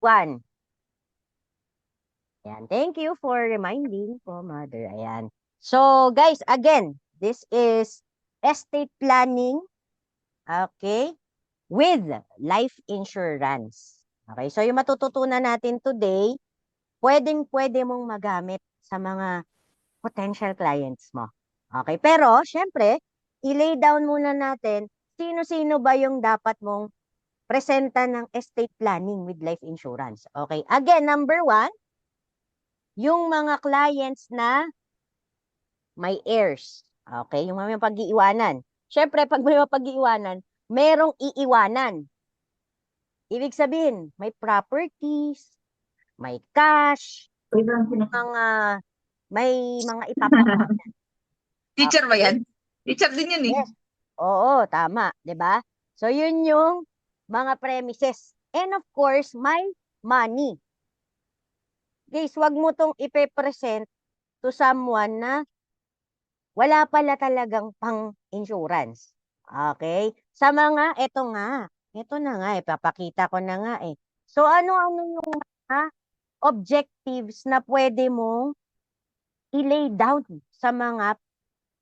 1. Ayan. Thank you for reminding po, Mother. Ayan. So, guys, again, this is estate planning, okay, with life insurance. Okay, so yung matututunan natin today, pwedeng-pwede mong magamit sa mga potential clients mo. Okay, pero, syempre, i-lay down muna natin, sino-sino ba yung dapat mong presenta ng estate planning with life insurance. Okay, again, number 1, yung mga clients na may heirs. Okay, yung may pag-iiwanan. Siyempre, pag may pag-iiwanan, merong iiwanan. Ibig sabihin, may properties, may cash, mga may mga ipapamana. Teacher ba Okay? yan? Teacher din yun eh. Yes. Oo, tama, 'di ba? So yun yung mga premises. And of course, may money. Guys, wag mo tong ipe-present to someone na wala pala talagang pang-insurance. Okay? Sa mga, ito na nga, ipapakita ko na nga eh. So, ano-ano yung mga objectives na pwede mong i-lay down sa mga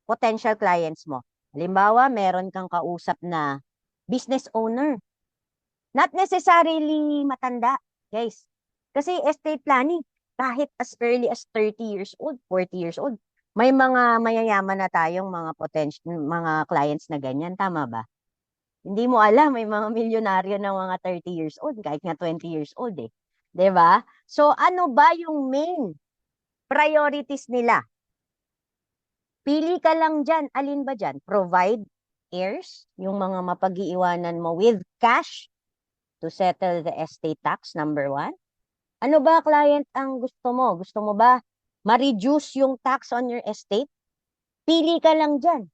potential clients mo? Halimbawa, meron kang kausap na business owner. Not necessarily matanda, guys. Kasi estate planning, kahit as early as 30 years old, 40 years old, may mga mayayaman na tayong mga clients na ganyan, tama ba? Hindi mo alam, may mga milyonaryo ng mga 30 years old, kahit nga 20 years old eh. 'Di ba? So ano ba yung main priorities nila? Pili ka lang dyan. Alin ba dyan? Provide heirs, yung mga mapag-iiwanan mo with cash to settle the estate tax, number 1. Ano ba, client, ang gusto mo? Gusto mo ba ma-reduce yung tax on your estate? Pili ka lang dyan.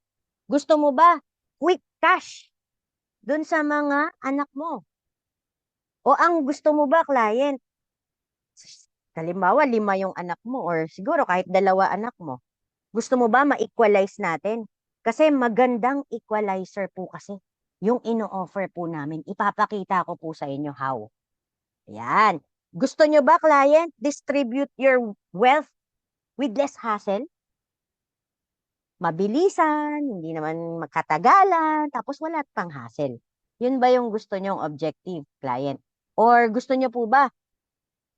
Gusto mo ba quick cash dun sa mga anak mo? O ang gusto mo ba, client? Halimbawa, 5 yung anak mo or siguro kahit 2 anak mo. Gusto mo ba ma-equalize natin? Kasi magandang equalizer po kasi yung ino-offer po namin. Ipapakita ko po sa inyo how. Ayan. Gusto nyo ba, client, distribute your wealth with less hassle? Mabilisan, hindi naman magkatagalan, tapos wala pang hassle. Yun ba yung gusto nyong objective, client? Or gusto nyo po ba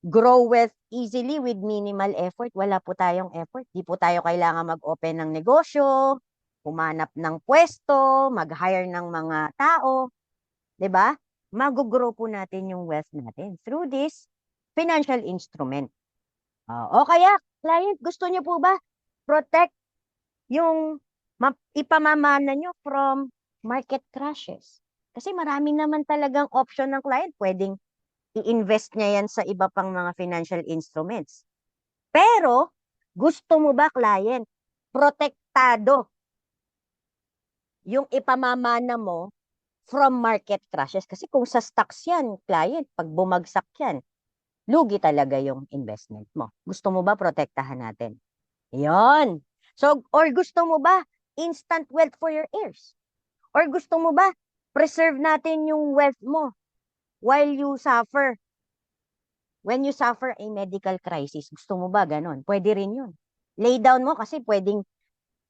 grow wealth easily with minimal effort? Wala po tayong effort. Di po tayo kailangan mag-open ng negosyo, humanap ng pwesto, mag-hire ng mga tao. 'Di ba? Mag-grow po natin yung wealth natin through this financial instrument. O kaya, client, gusto niyo po ba protect yung ipamamana nyo from market crashes? Kasi marami naman talagang option ng client. Pwedeng i-invest niya yan sa iba pang mga financial instruments. Pero, gusto mo ba, client, protektado yung ipamamana mo from market crashes? Kasi kung sa stocks yan, client, pag bumagsak yan, lugi talaga yung investment mo. Gusto mo ba protektahan natin? Yon. So, or gusto mo ba instant wealth for your heirs? Or gusto mo ba preserve natin yung wealth mo while you suffer? When you suffer a medical crisis, gusto mo ba ganon? Pwede rin yun. Lay down mo kasi pwedeng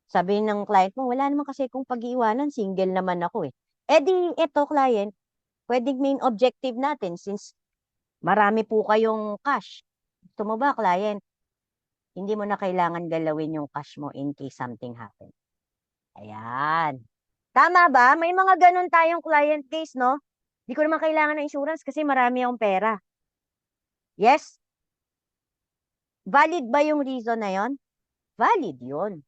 sabihin ng client mo, wala naman kasi kung pag-iwanan, single naman ako eh. Eh di, eto client, pwedeng main objective natin since marami po kayong cash. Gusto mo ba, client? Hindi mo na kailangan galawin yung cash mo in case something happen. Ayan. Tama ba? May mga ganun tayong client case, no? Hindi ko naman kailangan ng insurance kasi marami akong pera. Yes? Valid ba yung reason na yon? Valid yun.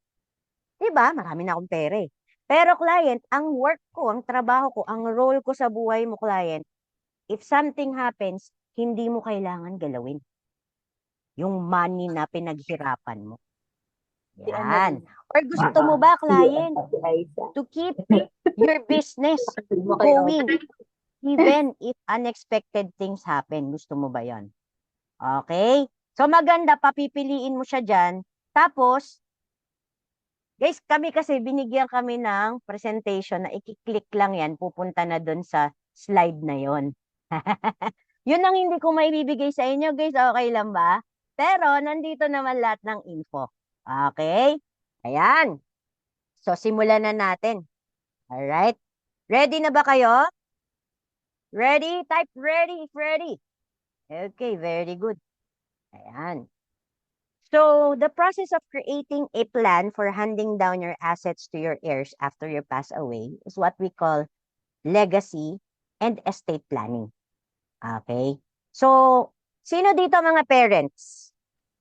Diba? Marami na akong pera eh. Pero client, ang work ko, ang trabaho ko, ang role ko sa buhay mo, client, if something happens, hindi mo kailangan galawin yung money na pinaghirapan mo. Yan. Or gusto mo ba, client, to keep your business going even if unexpected things happen? Gusto mo ba yon? Okay? So maganda, papipiliin mo siya dyan. Tapos, guys, kami kasi binigyan kami ng presentation na i-click lang yan, pupunta na doon sa slide na yon. Yun ang hindi ko maibibigay sa inyo, guys. Okay lang ba? Pero, nandito naman lahat ng info. Okay? Ayan. So, simulan na natin. Alright? Ready na ba kayo? Ready? Type ready if ready. Okay, very good. Ayan. So, the process of creating a plan for handing down your assets to your heirs after you pass away is what we call legacy and estate planning. Okay? So, sino dito mga parents?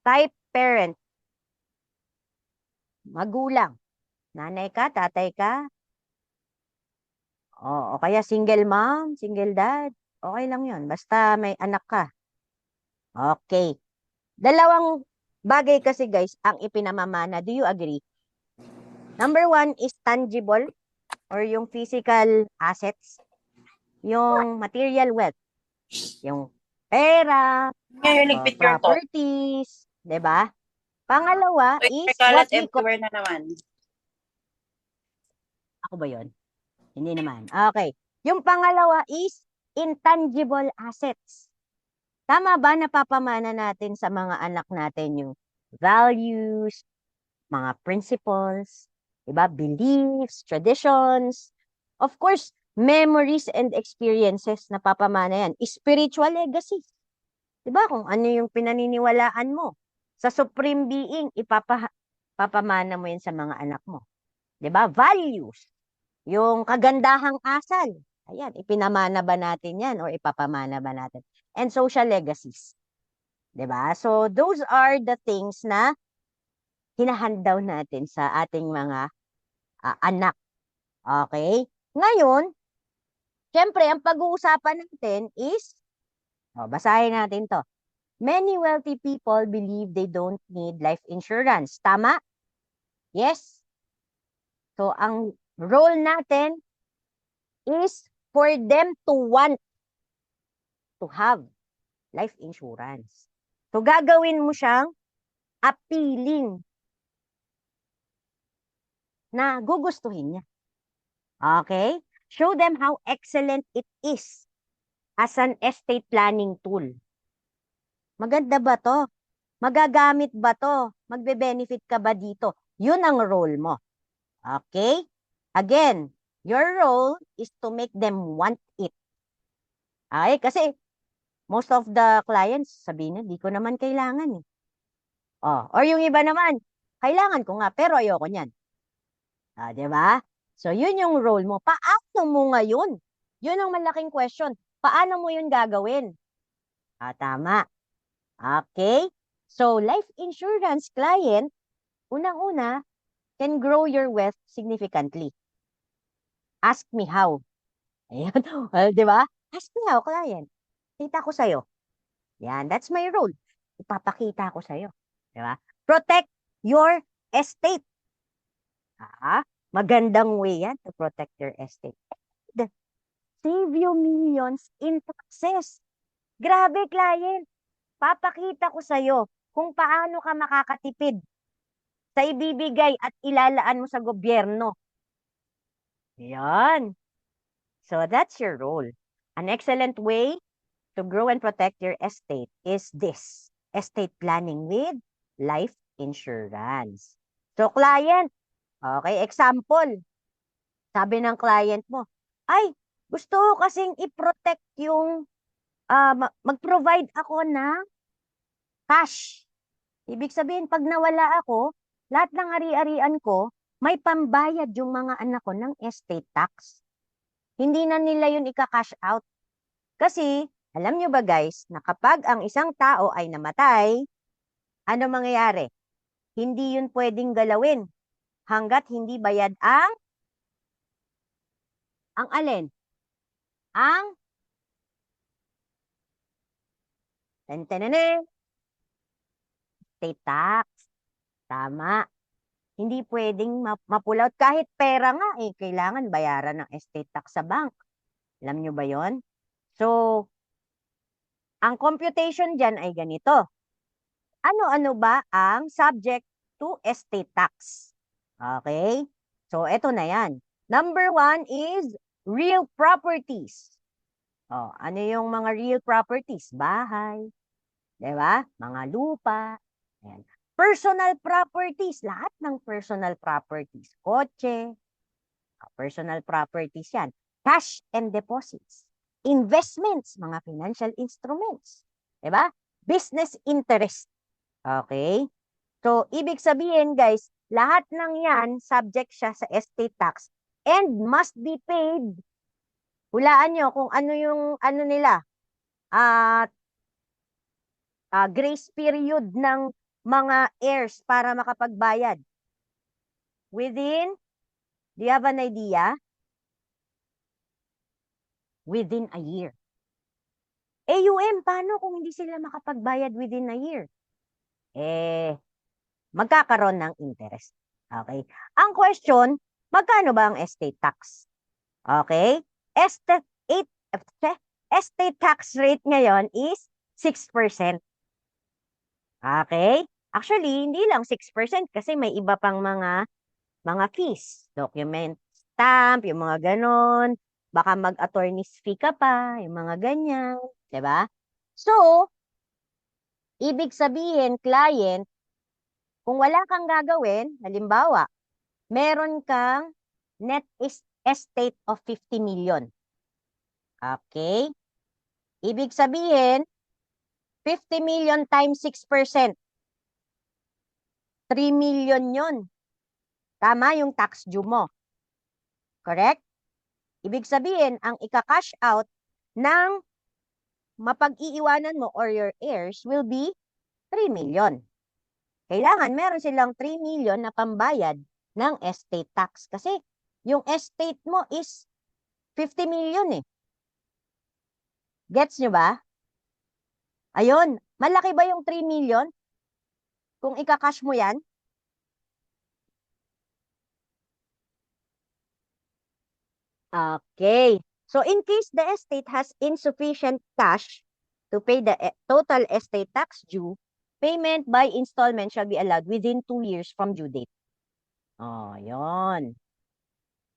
Type parent. Magulang. Nanay ka, tatay ka, o kaya single mom, single dad. Okay lang yun. Basta may anak ka. Okay. Dalawang bagay kasi guys ang ipinamamana. Do you agree? Number one is tangible or yung physical assets. Yung material wealth. Yung pera, Ngayon, o nag-picture to. properties. 'Di ba? Pangalawa Uy, is kalat what we call... everywhere na naman. Ako ba yun? Hindi naman. Okay. Yung pangalawa is intangible assets. Tama ba napapamana natin sa mga anak natin yung values, mga principles, diba? Beliefs, traditions, of course, memories and experiences na papamana yan. Spiritual legacy. Diba? Kung ano yung pinaniniwalaan mo sa Supreme Being, papamana mo yan sa mga anak mo. Diba? Values. Yung kagandahang asal. Ayan, ipinamana ba natin yan or ipapamana ba natin? And social legacies. 'Di ba? So, those are the things na hinahandaw natin sa ating mga anak. Okay? Ngayon, syempre, ang pag-uusapan natin is, basahin natin to. Many wealthy people believe they don't need life insurance. Tama? Yes? So, ang role natin is for them to want to have life insurance. So, gagawin mo siyang appealing na gugustuhin niya. Okay? Show them how excellent it is as an estate planning tool. Maganda ba to? Magagamit ba to? Magbe-benefit ka ba dito? Yun ang role mo. Okay? Again, your role is to make them want it. Okay? Kasi most of the clients, sabihin na, di ko naman kailangan eh. Or yung iba naman, kailangan ko nga, pero ayoko niyan. Di ba? So, yun yung role mo. Paano mo ngayon? Yun ang malaking question. Paano mo yun gagawin? Tama. Okay? So, life insurance client, unang-una, can grow your wealth significantly. Ask me how. Ayan. Well, di ba? Ask me how, client. Kita ko sa'yo. Yan, that's my role. Ipapakita ko sa'yo. Di ba? Protect your estate. Magandang way yan to protect your estate. Save you millions in taxes. Grabe, client. Papakita ko sa'yo kung paano ka makakatipid sa ibibigay at ilalaan mo sa gobyerno. Yan. So, that's your role. An excellent way to grow and protect your estate is this. Estate planning with life insurance. So, client, okay, example. Sabi ng client mo, ay, gusto ko kasing i-protect yung, mag-provide ako ng cash. Ibig sabihin, pag nawala ako, lahat ng ari-arian ko, may pambayad yung mga anak ko ng estate tax. Hindi na nila yun ika-cash out. Kasi, alam nyo ba guys, na kapag ang isang tao ay namatay, ano mangyayari? Hindi yun pwedeng galawin hanggat hindi bayad ang alin? Ang estate tax. Tama. Hindi pwedeng mapulaut. Kahit pera nga, kailangan bayaran ng estate tax sa bank. Alam nyo ba yon? So, ang computation dyan ay ganito. Ano-ano ba ang subject to estate tax? Okay? So, eto na yan. Number one is real properties. Ano yung mga real properties? Bahay, 'di ba? Mga lupa. Ayan. Personal properties, lahat ng personal properties. Kotse, personal properties yan. Cash and deposits. Investments, mga financial instruments. 'Di ba? Business interest. Okay? So, ibig sabihin, guys, lahat ng yan, subject siya sa estate tax and must be paid. Hulaan nyo kung ano yung, ano nila, at grace period ng mga heirs para makapagbayad. Within, do you have an idea? Within a year. AUM, paano kung hindi sila makapagbayad within a year? Magkakaroon ng interest. Okay? Ang question, magkano ba ang estate tax? Okay? Estate, estate tax rate ngayon is 6%. Okay? Actually, hindi lang 6% kasi may iba pang mga fees. Document stamp, yung mga ganon. Baka mag-attorney's fee ka pa, yung mga ganyan. 'Di ba? So, ibig sabihin, client, kung wala kang gagawin, halimbawa, meron kang net estate of 50 million. Okay? Ibig sabihin, 50 million times 6%. 3 million yun. Tama yung tax due mo. Correct? Ibig sabihin, ang ika-cash out ng mapag-iiwanan mo or your heirs will be 3 million. Kailangan meron silang 3 million na pambayad ng estate tax. Kasi yung estate mo is 50 million eh. Gets nyo ba? Ayun, malaki ba yung 3 million? Kung ika-cash mo yan? Okay. So in case the estate has insufficient cash to pay the total estate tax due, payment by installment shall be allowed within 2 years from due date. Yun.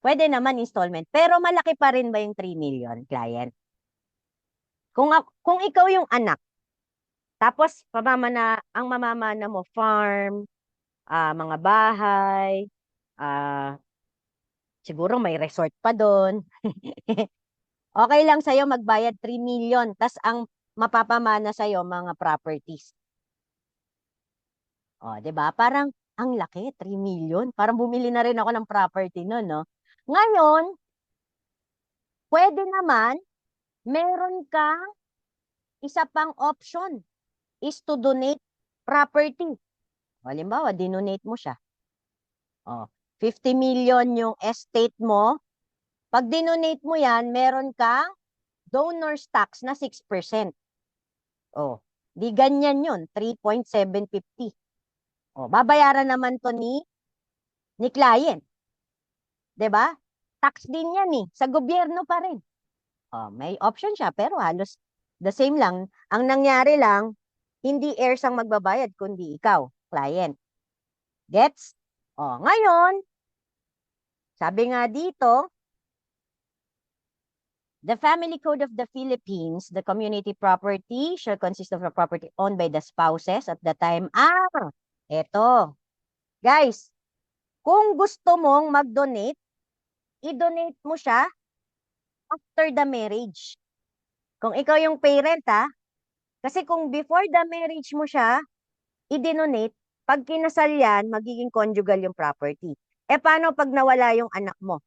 Pwede naman installment. Pero malaki pa rin ba yung 3 million, client? Kung ikaw yung anak, tapos ang mamamana mo, farm, mga bahay, ah, siguro may resort pa doon. Okay lang sa'yo magbayad 3 million, tas ang mapapamana sa'yo mga properties. 'Di ba? Parang ang laki, 3 million. Parang bumili na rin ako ng property noon, no? Ngayon, pwede naman, meron kang isa pang option is to donate property. Halimbawa, dinonate mo siya. 50 million yung estate mo. Pag dinonate mo yan, meron kang donor's tax na 6%. Di ganyan yun, 3.750. Babayaran naman to ni client. 'Di ba? Tax din yan eh. Sa gobyerno pa rin. May option siya, pero halos the same lang. Ang nangyari lang, hindi heirs ang magbabayad, kundi ikaw, client. Gets? Ngayon, sabi nga dito, the Family Code of the Philippines, the community property shall consist of a property owned by the spouses at the time. Eto. Guys, kung gusto mong mag-donate, i-donate mo siya after the marriage. Kung ikaw yung parent, kasi kung before the marriage mo siya, i-donate, pag kinasal yan, magiging conjugal yung property. Paano pag nawala yung anak mo?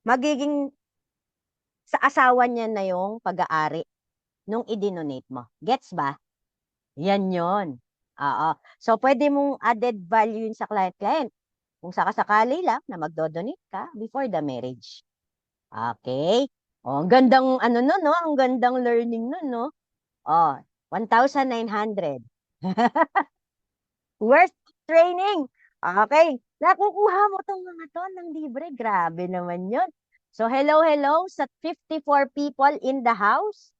Magiging sa asawa niya na yung pag-aari nung i-donate mo. Gets ba? Yan yon. Oo. So, pwede mong added value yun sa client-client. Kung sakasakali lang na magdodonate ka before the marriage. Okay? Ang gandang ano no, no? Ang gandang learning no, no? 1,900. Worth training. Okay. Nakukuha mo tong mga to ng libre. Grabe naman yun. So, hello sa 54 people in the house.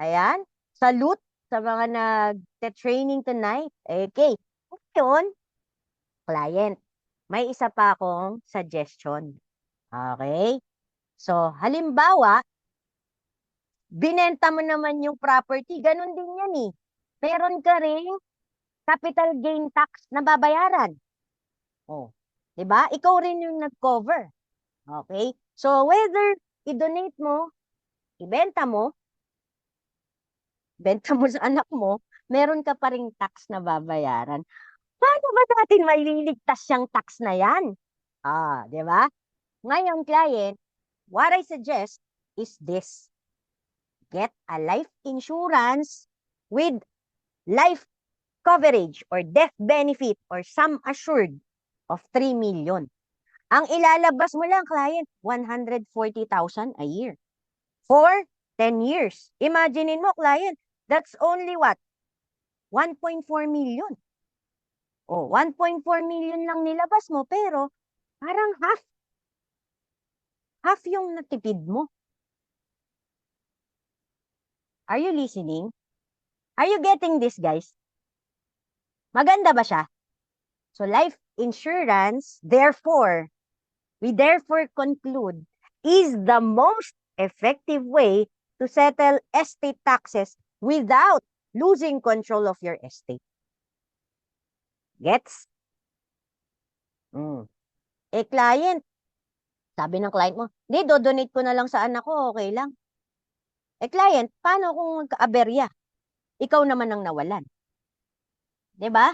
Ayan. Salute sa mga nag-training tonight. Okay. Ngayon, client, may isa pa akong suggestion. Okay? So, halimbawa, binenta mo naman yung property, ganun din yan eh. Meron ka ring capital gain tax na babayaran. Oh, 'di ba? Ikaw rin yung nag-cover. Okay? So whether i-donate mo, ibenta mo, benta mo sa anak mo, meron ka pa ring tax na babayaran. Paano ba natin maliligtas yung tax na yan? 'Di ba? Ngayon, client, what I suggest is this. Get a life insurance with life coverage or death benefit or sum assured of 3 million. Ang ilalabas mo lang, client, 140,000 a year for 10 years. Imaginein mo, client, that's only what? 1.4 million. 1.4 million lang nilabas mo, pero parang half yung natipid mo. Are you listening? Are you getting this, guys? Maganda ba siya? So life insurance, we therefore conclude, is the most effective way to settle estate taxes without losing control of your estate. Gets? Client, sabi ng client mo, hindi, do-donate ko na lang sa anak ko, okay lang. Client, paano kung magka-aberya? Ikaw naman ang nawalan. 'Di ba?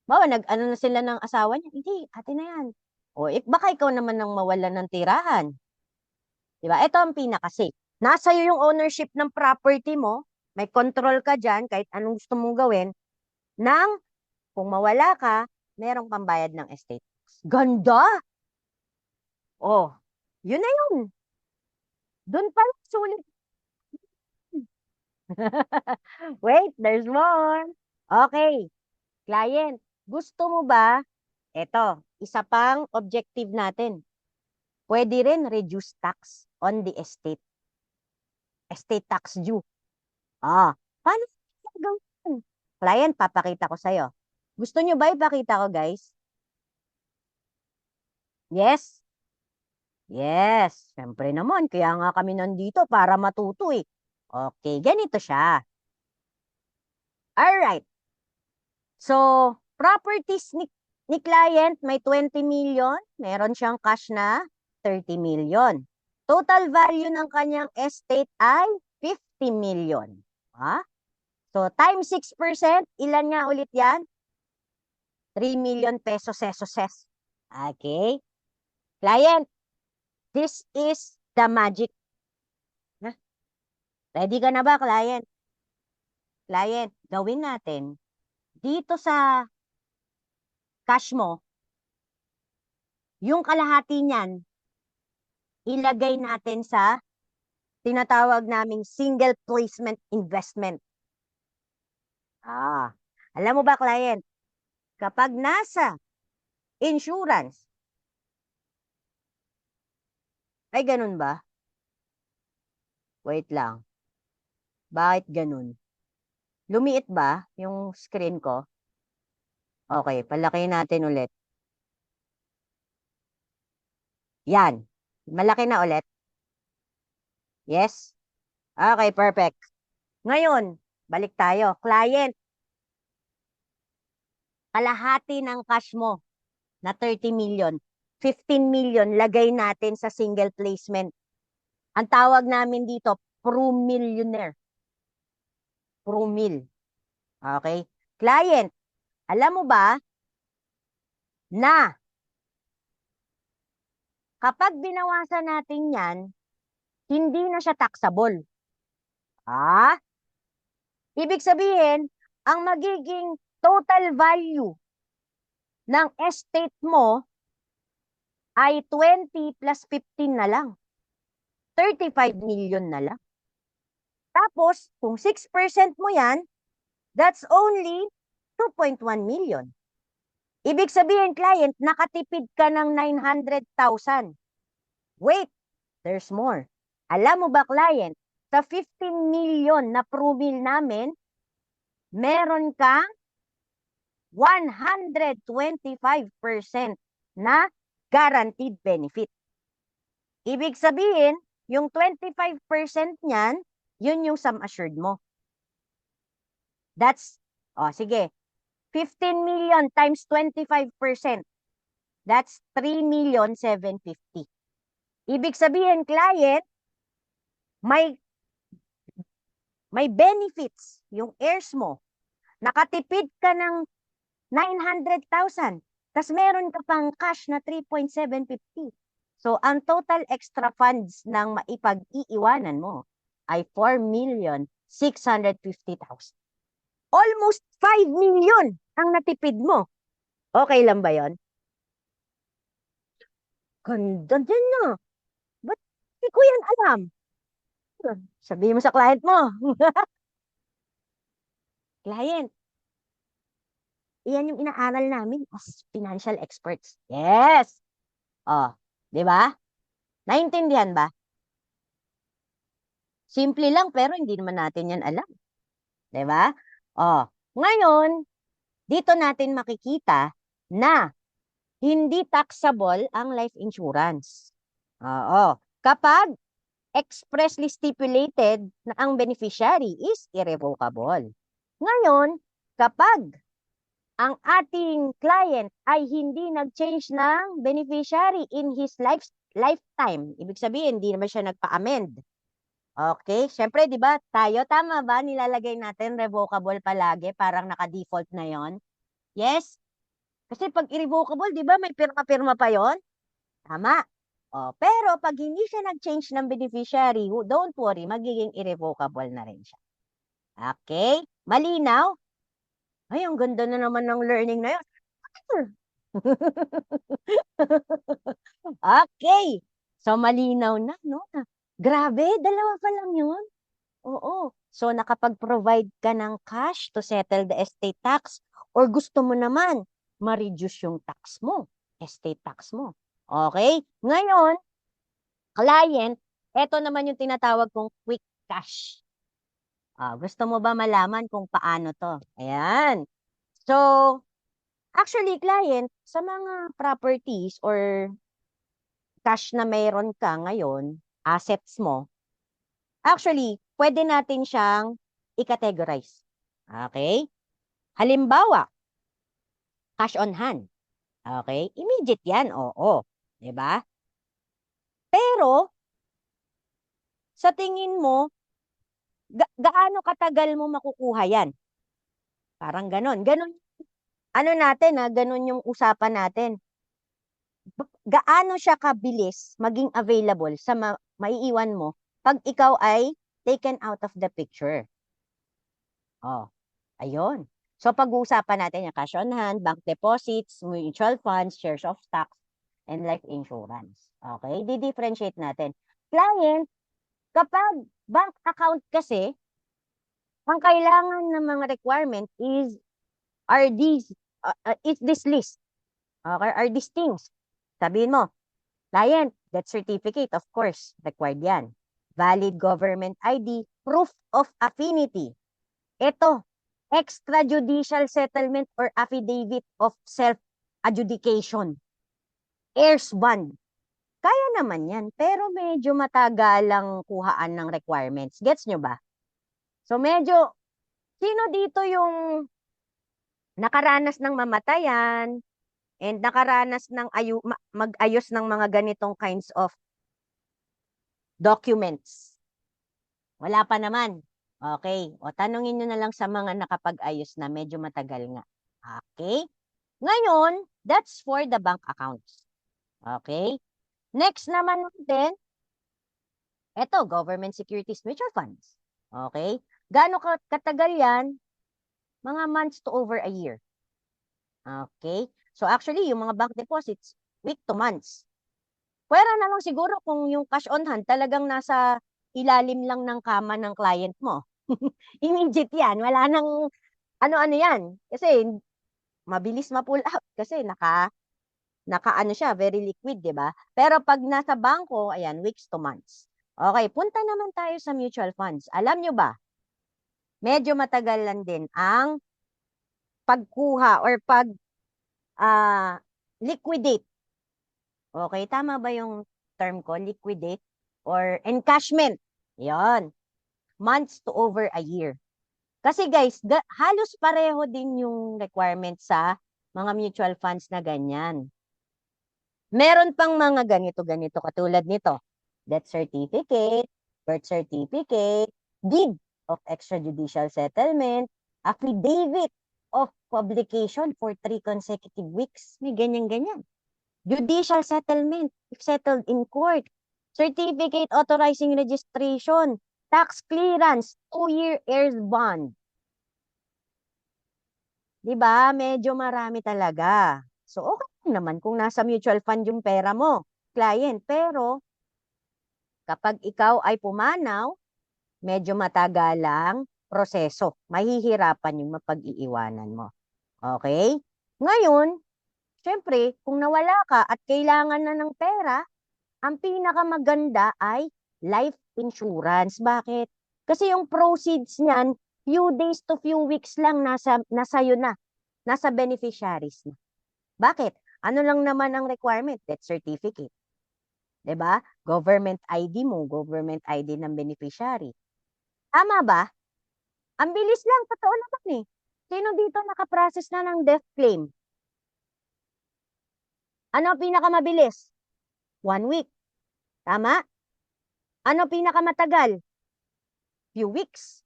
Bawa, nag-ano na sila ng asawa niya, hindi, atin na yan. Baka ikaw naman ang mawalan ng tirahan. 'Di ba? Ito ang pinaka-safe. Nasa iyo yung ownership ng property mo, may control ka dyan, kahit anong gusto mong gawin, nang kung mawala ka, merong pambayad ng estate tax. Ganda! Yun na yun. Doon pa lang sulit. Wait, there's more. Okay, client, gusto mo ba? Ito, isa pang objective natin. Pwede rin reduce tax on the estate. Estate tax due. Paano gawin? Client, papakita ko sa'yo. Gusto nyo ba ipakita ko, guys? Yes? Yes, syempre naman. Kaya nga kami nandito para matuto eh. Okay, ganito siya. Alright. So, properties ni client may 20 million. Meron siyang cash na 30 million. Total value ng kanyang estate ay 50 million. So, times 6%, ilan nga ulit yan? 3 million pesos. Okay? Client, this is the magic. Ready ka na ba, client? Client, gawin natin. Dito sa cash mo, yung kalahati niyan, ilagay natin sa tinatawag naming single placement investment. Alam mo ba, client, kapag nasa insurance, ay ganun ba? Wait lang. Bakit ganun? Lumiit ba yung screen ko? Okay, palaki natin ulit. Yan. Malaki na ulit. Yes? Okay, perfect. Ngayon, balik tayo. Client, kalahati ng cash mo na 30 million, 15 million, lagay natin sa single placement. Ang tawag namin dito, pro-millionaire. Pro-mill. Okay? Client, alam mo ba na kapag binawasan natin yan, hindi na siya taxable. Ibig sabihin, ang magiging total value ng estate mo ay 20 plus 15 na lang. 35 million na lang. Tapos, kung 6% mo yan, that's only 2.1 million. Ibig sabihin, client, nakatipid ka ng 900,000. Wait, there's more. Alam mo ba, client, sa 15 million na pro-mill namin, meron kang 125% na guaranteed benefit. Ibig sabihin, yung 25% niyan, Yun yung sum assured mo. That's, sige, 15 million times 25%. That's 3,750,000. Ibig sabihin, client, may benefits yung heirs mo. Nakatipid ka ng 900,000. Tapos meron ka pang cash na 3,750,000. So, ang total extra funds ng maipag-iiwanan mo ay 4,650,000. Almost 5 million ang natipid mo. Okay lang ba yon? Ganda din na. Ba't di ko yan alam? Sabihin mo sa client mo. Client, iyan yung inaaral namin as financial experts. Yes! Di ba? Naintindihan ba? Simple lang pero hindi naman natin yan alam. Di ba? Ngayon, dito natin makikita na hindi taxable ang life insurance. Kapag expressly stipulated na ang beneficiary is irrevocable. Ngayon, kapag ang ating client ay hindi nag-change ng beneficiary in his lifetime, ibig sabihin, hindi naman siya nagpa-amend. Okay? Siyempre, di ba, tayo, tama ba? Nilalagay natin revocable palagi, parang naka-default na yon. Yes? Kasi pag irrevocable, di ba, may pirma-pirma pa yon? Tama. Pero pag hindi siya nag-change ng beneficiary, don't worry, magiging irrevocable na rin siya. Okay? Malinaw? Ay, ang ganda na naman ng learning na yun. Okay. So, malinaw na, no? Grabe, dalawa pa lang yun. Oo. So, nakapag-provide ka ng cash to settle the estate tax or gusto mo naman ma-reduce yung tax mo, estate tax mo. Okay? Ngayon, client, eto naman yung tinatawag kong quick cash. Gusto mo ba malaman kung paano to? Ayan. So, actually, client, sa mga properties or cash na mayroon ka ngayon, assets mo, actually, pwede natin siyang i-categorize. Okay? Halimbawa, cash on hand. Okay? Immediate yan, oo. 'Di ba? Pero, sa tingin mo, gaano katagal mo makukuha yan? Parang ganon. Ganon, ano natin ganon yung usapan natin. Gaano siya kabilis maging available sa maiiwan mo pag ikaw ay taken out of the picture. Ayun. So, pag-uusapan natin yung cash on hand, bank deposits, mutual funds, shares of stocks, and life insurance. Okay? Di-differentiate natin. Client, kapag bank account kasi, ang kailangan ng mga requirement is this list. Okay? Are these things. Sabihin mo, client, death certificate, of course, required yan. Valid government ID, proof of affinity. Ito, extrajudicial settlement or affidavit of self-adjudication. Heirs bond. Kaya naman yan, pero medyo matagalang kuhaan ng requirements. Gets nyo ba? So medyo, sino dito yung nakaranas ng mamatayan and nakaranas ng mag-ayos ng mga ganitong kinds of documents? Wala pa naman. Okay. Tanungin nyo na lang sa mga nakapag-ayos na medyo matagal nga. Okay. Ngayon, that's for the bank accounts. Okay. Next naman natin, eto, government securities mutual funds. Okay. Gaano katagal yan? Mga months to over a year. Okay. So actually, yung mga bank deposits, week to months. Pwera na lang siguro kung yung cash on hand talagang nasa ilalim lang ng kama ng client mo. Immediate yan. Wala nang ano-ano yan. Kasi mabilis ma-pull out kasi naka siya, very liquid, 'di ba? Pero pag nasa bangko, ayan, weeks to months. Okay, punta naman tayo sa mutual funds. Alam nyo ba? Medyo matagal lang din ang pagkuha or liquidate. Okay, tama ba yung term ko? Liquidate or encashment. 'Yon. months to over a year. Kasi guys, halos pareho din yung requirement sa mga mutual funds na ganyan. Meron pang mga ganito-ganito katulad nito. Death certificate, birth certificate, deed of extrajudicial settlement, affidavit of publication for 3 consecutive weeks. May ganyan-ganyan. Judicial settlement, if settled in court. Certificate authorizing registration, tax clearance, 2-year heirs bond. Di ba? Medyo marami talaga. So, okay lang naman kung nasa mutual fund yung pera mo, client. Pero, kapag ikaw ay pumanaw, medyo matagalang proseso. Mahihirapan yung mapag-iiwanan mo. Okay? Ngayon, syempre, kung nawala ka at kailangan na ng pera, ang pinakamaganda ay life insurance. Bakit? Kasi yung proceeds niyan, few days to few weeks lang nasa yun na. Nasa beneficiaries na. Bakit? Ano lang naman ang requirement? Death certificate. 'Di ba? Government ID mo, government ID ng beneficiary. Tama ba? Ang bilis lang, totoo naman eh. Sino dito nakaprocess na ng death claim? Ano ang pinakamabilis? 1 week. Tama? Ano pinakamatagal? Few weeks.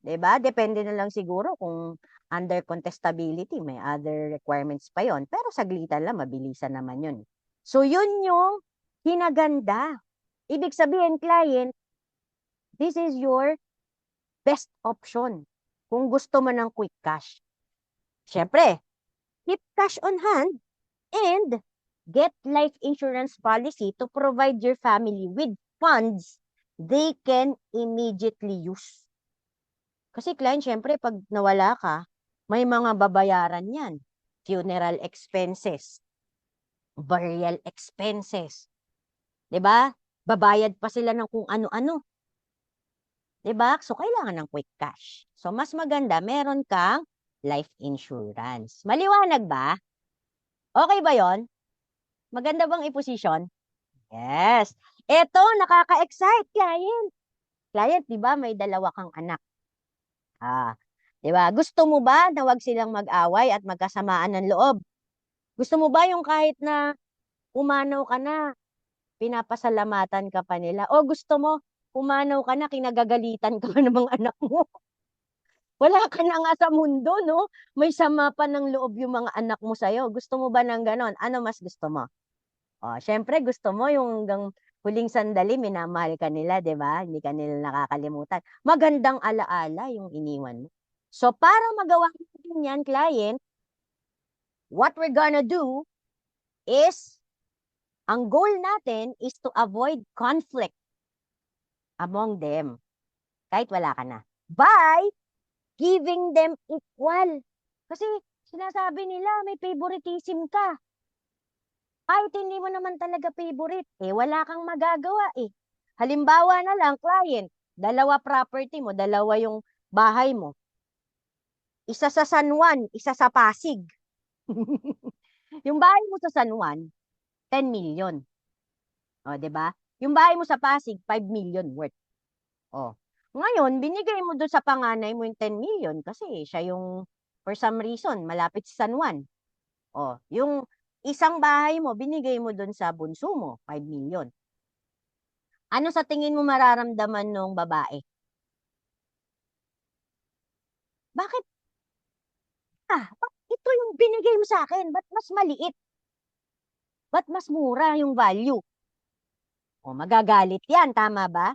'Di ba? Depende na lang siguro kung under contestability, may other requirements pa yon. Pero saglitan lang, mabilisan naman yun. So, yun yung hinaganda. Ibig sabihin, client, this is your best option kung gusto mo ng quick cash. Siyempre, keep cash on hand and get life insurance policy to provide your family with funds they can immediately use. Kasi client, syempre, pag nawala ka, may mga babayaran yan. Funeral expenses, burial expenses. 'Di ba? Babayad pa sila ng kung ano-ano. 'Di ba? So, kailangan ng quick cash. So, mas maganda, meron kang life insurance. Maliwanag ba? Okay ba yon? Maganda bang i-position? Yes. Eto, nakaka-excite, client. Client, di ba, may dalawa kang anak. Di ba? Gusto mo ba na wag silang mag-away at magkasamaan ng loob? Gusto mo ba yung kahit na umanaw ka na, pinapasalamatan ka pa nila? O gusto mo, umanaw ka na, kinagagalitan ka pa ng mga anak mo? Wala ka na nga sa mundo, no? May sama pa ng loob yung mga anak mo sa'yo. Gusto mo ba ng ganon? Ano mas gusto mo? O, syempre, gusto mo yung hanggang huling sandali, minamahal ka nila, di ba? Hindi ka nila nakakalimutan. Magandang alaala yung iniwan mo. So, para magawa natin yan, client, what we're gonna do is, ang goal natin is to avoid conflict among them. Kahit wala ka na. By giving them equal. Kasi sinasabi nila may favoritism ka. Kahit hindi mo naman talaga favorite, wala kang magagawa eh. Halimbawa na lang, client, dalawa property mo, dalawa yung bahay mo. Isa sa San Juan, isa sa Pasig. Yung bahay mo sa San Juan, 10 million. O, 'di ba? Yung bahay mo sa Pasig, 5 million worth. O. Ngayon, binigay mo doon sa panganay mo yung 10 million kasi siya yung, for some reason, malapit sa San Juan. O, yung isang bahay mo, binigay mo doon sa bunso mo, 5 million. Ano sa tingin mo mararamdaman ng babae? Bakit? Ito yung binigay mo sa akin. Ba't mas maliit? Ba't mas mura yung value? O, magagalit yan. Tama ba?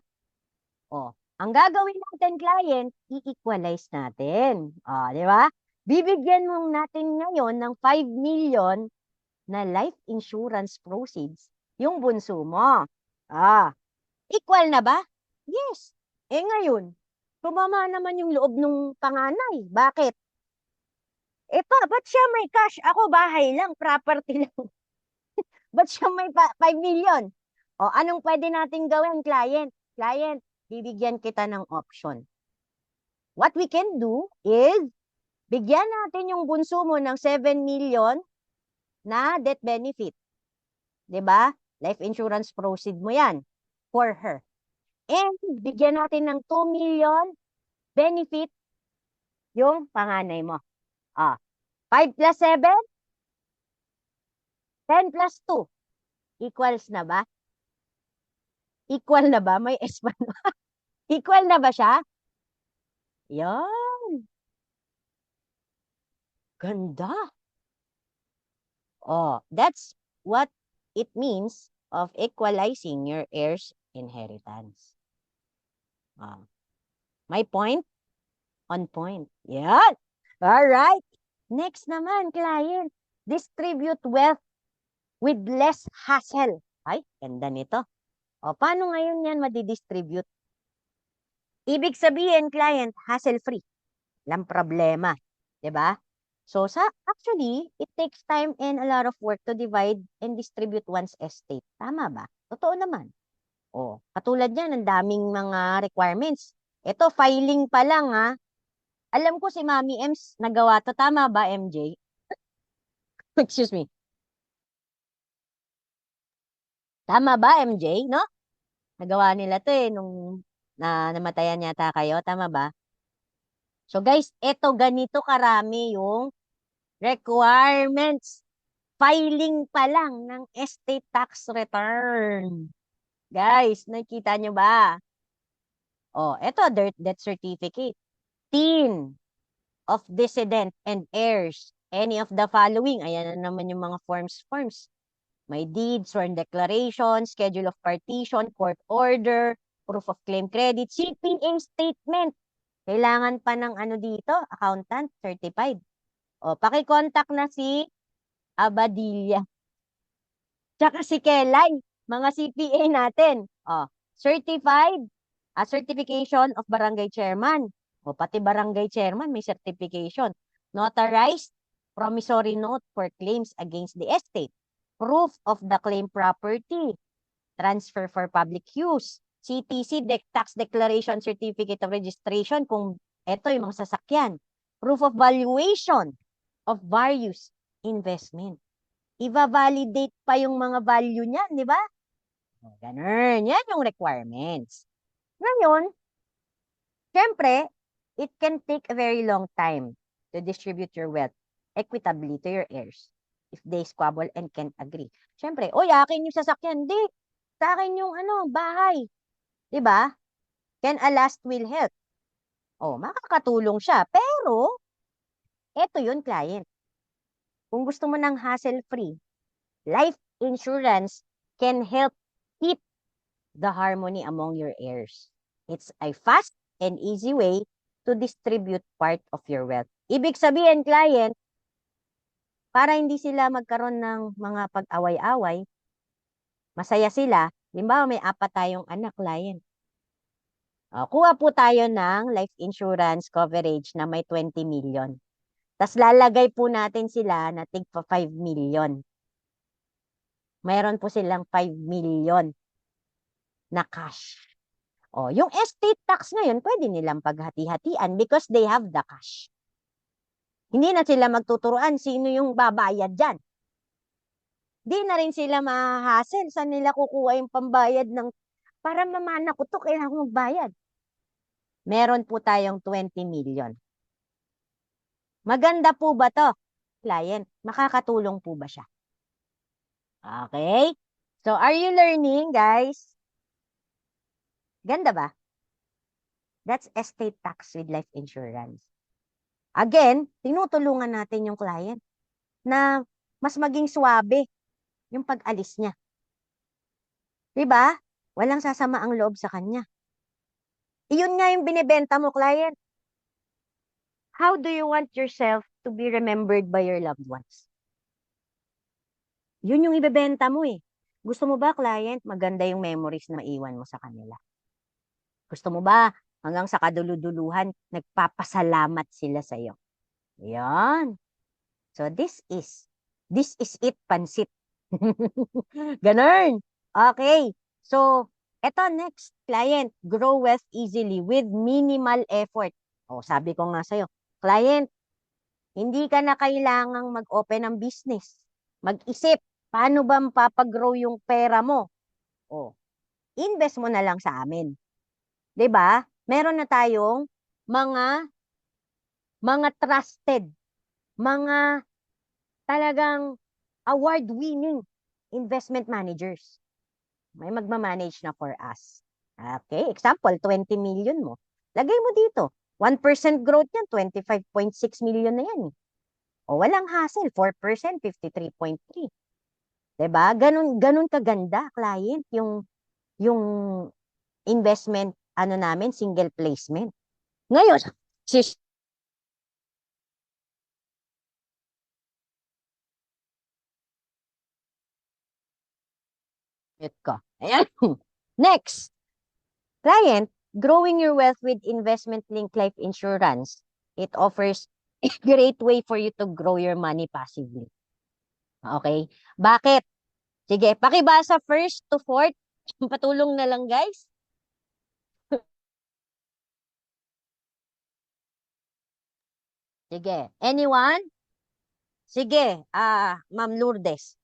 O, ang gagawin natin, client, i-equalize natin. O, di ba? Bibigyan mo natin ngayon ng 5 million na life insurance proceeds yung bunso mo. Equal na ba? Yes. Ngayon, tumama naman yung loob ng panganay. Bakit? Ba't siya may cash? Ako bahay lang, property lang. Ba't siya may 5 million? O, anong pwede nating gawin, client? Client, bibigyan kita ng option. What we can do is, bigyan natin yung bunso mo ng 7 million na death benefit. 'Di ba? Life insurance proceed mo yan for her. And bigyan natin ng 2 million benefit yung panganay mo. 5 plus 7, 10 plus 2, equals na ba? Equal na ba? May S pa na. Equal na ba siya? Yan. Ganda. That's what it means of equalizing your heirs' inheritance. My point? On point. Yan. All right. Next naman, client. Distribute wealth with less hassle. Ay, ganda nito. Paano ngayon yan madidistribute? Ibig sabihin, client, hassle-free. Walang problema. 'Di ba? So, actually, it takes time and a lot of work to divide and distribute one's estate. Tama ba? Totoo naman. Katulad yan, ang daming mga requirements. Ito, filing pa lang ha. Alam ko si Mami Ems nagawa to. Tama ba, MJ? Excuse me. Tama ba, MJ? No? Nagawa nila to nung namatayan yata kayo. Tama ba? So guys, eto ganito karami yung requirements. Filing pa lang ng estate tax return. Guys, nakita nyo ba? Eto, death certificate. Teen of decedent and heirs. Any of the following. Ayan na naman yung mga forms. May deed, sworn declaration, schedule of partition, court order, proof of claim credit, CPA statement. Kailangan pa ng ano dito, accountant, certified. Paki-contact na si Abadilla. Tsaka si Kelay, mga CPA natin. Certified, certification of barangay chairman. Pati barangay chairman may certification. Notarized, promissory note for claims against the estate. Proof of the claim property. Transfer for public use. CTC, tax declaration, certificate of registration kung ito yung mga sasakyan. Proof of valuation of various investment. Iba-validate pa yung mga value niyan, di ba? Ganun. Yan yung requirements. Ngayon, syempre, it can take a very long time to distribute your wealth equitably to your heirs if they squabble and can't agree. Syempre, akin yung sasakyan. Di, sa akin yung bahay. Di ba? Can a last will help? Makakatulong siya. Pero, eto yun, client. Kung gusto mo ng hassle-free, life insurance can help keep the harmony among your heirs. It's a fast and easy way to distribute part of your wealth. Ibig sabihin, client, para hindi sila magkaroon ng mga pag-away-away, masaya sila, limbawa may 4 tayong anak, client. Kuha po tayo ng life insurance coverage na may 20 million. Tapos lalagay po natin sila na tigpa 5 million. Mayroon po silang 5 million na cash. Yung estate tax ngayon, pwede nilang paghati-hatian because they have the cash. Hindi na sila magtuturuan sino yung babayad dyan. Hindi na rin sila ma-hassle. Saan nila kukuha yung pambayad ng, para mamana ko to, kailangan kong magbayad. Meron po tayong 20 million. Maganda po ba to, client? Makakatulong po ba siya? Okay? So, are you learning, guys? Ganda ba? That's estate tax with life insurance. Again, tinutulungan natin yung client na mas maging swabe yung pag-alis niya. Diba? Walang sasama ang loob sa kanya. Iyon nga yung binibenta mo, client. How do you want yourself to be remembered by your loved ones? Yun yung ibebenta mo eh. Gusto mo ba, client, maganda yung memories na maiwan mo sa kanila? Gusto mo ba, hanggang sa kaduluduluhan, nagpapasalamat sila sa iyo? Yan. So, this is it, pansit. Ganun. Okay. So, eto next, client, grow wealth easily with minimal effort. Sabi ko nga sa'yo, client, hindi ka na kailangang mag-open ng business. Mag-isip, paano ba mapapagrow yung pera mo? Invest mo na lang sa amin. 'Di ba? Meron na tayong mga trusted, mga talagang award-winning investment managers. May magmamanage na for us. Okay, example, 20 million mo. Lagay mo dito. 1% growth yan, 25.6 million na yan. O walang hassle, 4%, 53.3. 'Di ba? Ganun kaganda, client, yung investment ano namin, single placement. Ngayon, sis ko. Ayan. Next, client, growing your wealth with investment-linked life insurance. It offers a great way for you to grow your money passively. Okay? Bakit? Sige, pakibasa first to fourth. Patulong na lang, guys. Sige. Anyone? Sige, Ma'am Lourdes.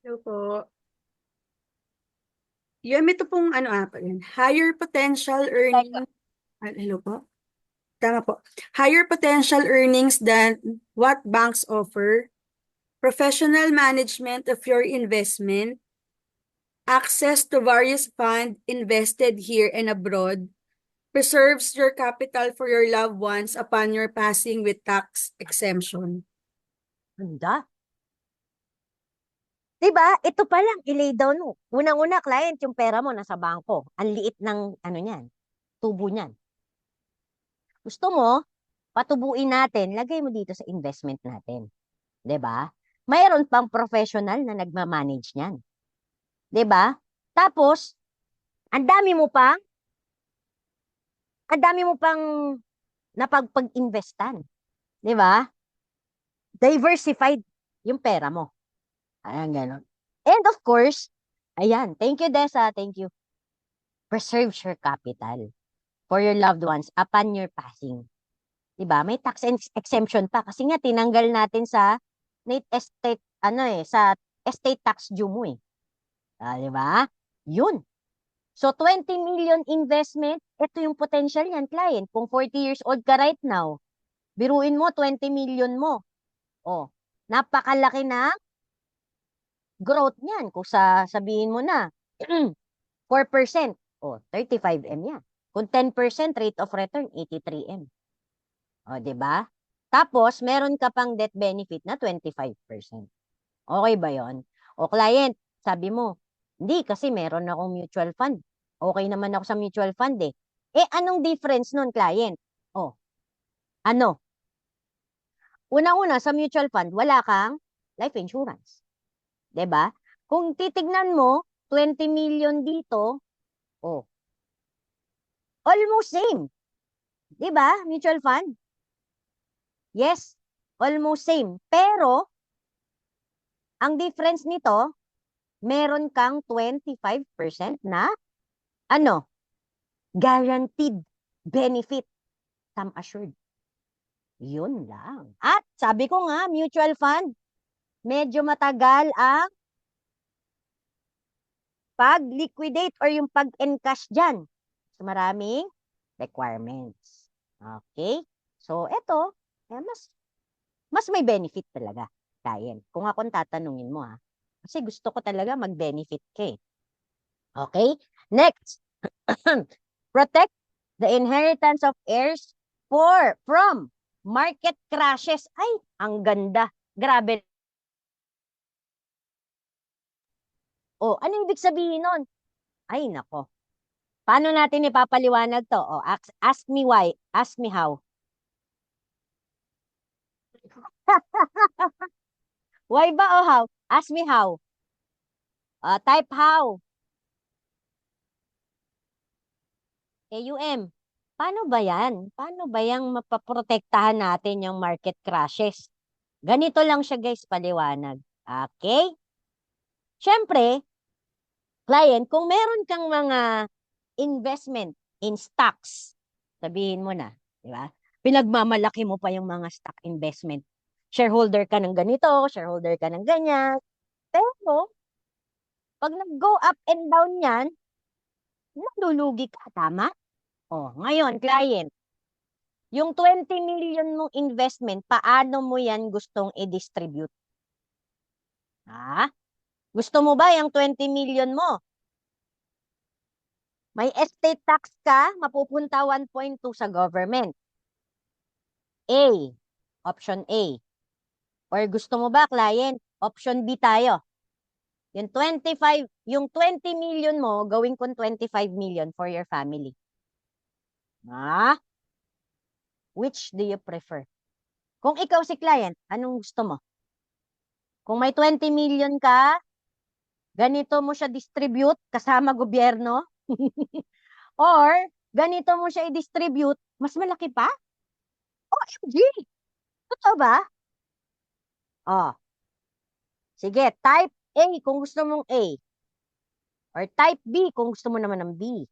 Hello po. Ito pong yun. Higher potential earning. Hello po. Tama po. Higher potential earnings than what banks offer. Professional management of your investment. Access to various funds invested here and abroad. Preserves your capital for your loved ones upon your passing with tax exemption. Ganda. Diba? Ito pa lang, i-lay down mo. Unang-una, client, yung pera mo nasa bangko. Ang liit ng, niyan, tubo niyan. Gusto mo, patubuin natin, lagay mo dito sa investment natin. 'Di ba? Mayroon pang professional na nagma-manage niyan. 'Di ba? Tapos, ang dami mo pang, napagpag-investan. 'Di ba? Diversified yung pera mo. Ayan, gano'n. And of course, ayan, thank you, Desa, thank you. Preserve your capital for your loved ones upon your passing. 'Di ba? May tax exemption pa kasi nga tinanggal natin sa net estate sa estate tax due mo eh. 'Di ba? 'Yun. So 20 million investment, ito yung potential niyan, client. Kung 40 years old ka right now, biruin mo 20 million mo. Oh, napakalaki na growth niyan. Kung sabihin mo na 4%, 35M yan. Kung 10% rate of return, 83M. O, di ba? Tapos, meron ka pang death benefit na 25%. Okay ba yon? O, client, sabi mo, hindi, kasi meron akong mutual fund. Okay naman ako sa mutual fund eh. Anong difference nun, client? O, ano? Unang-una, sa mutual fund, wala kang life insurance. 'Di ba? Kung titignan mo, 20 million dito, almost same. 'Di ba? Mutual fund. Yes, almost same. Pero, ang difference nito, meron kang 25% na, guaranteed benefit, sum assured. Yun lang. At sabi ko nga, mutual fund, medyo matagal ang pag-liquidate or yung pag-encash dyan. So, maraming requirements. Okay? So, ito, mas may benefit talaga, client. Kung akong tatanungin mo, kasi gusto ko talaga mag-benefit ka eh. Okay? Next. Protect the inheritance of heirs from market crashes. Ay, ang ganda. Grabe. Ano ibig sabihin nun? Ay, nako. Paano natin ipapaliwanag to? Ask me why. Ask me how. Why ba o how? Ask me how. Type how. AUM. Paano ba yan? Paano ba yung mapaprotektahan natin yung market crashes? Ganito lang siya guys, paliwanag. Okay? Siyempre, client, kung meron kang mga investment in stocks, sabihin mo na, di ba? Pinagmamalaki mo pa yung mga stock investment. Shareholder ka ng ganito, shareholder ka ng ganyan. Pero, Pag nag-go up and down yan, nalulugi ka, tama? Ngayon, client, yung 20 million mong investment, paano mo yan gustong i-distribute? Gusto mo ba yung 20 million mo? May estate tax ka, mapupunta 1.2 sa government. A, option A. Or gusto mo ba, client? Option B tayo. Yung 20 million mo, gawin kong 25 million for your family. Which do you prefer? Kung ikaw si client, anong gusto mo? Kung may 20 million ka, ganito mo siya distribute kasama gobyerno? Or, ganito mo siya i-distribute, mas malaki pa? OMG! Totoo ba? Sige, type A kung gusto mong A. Or type B kung gusto mo naman ng B.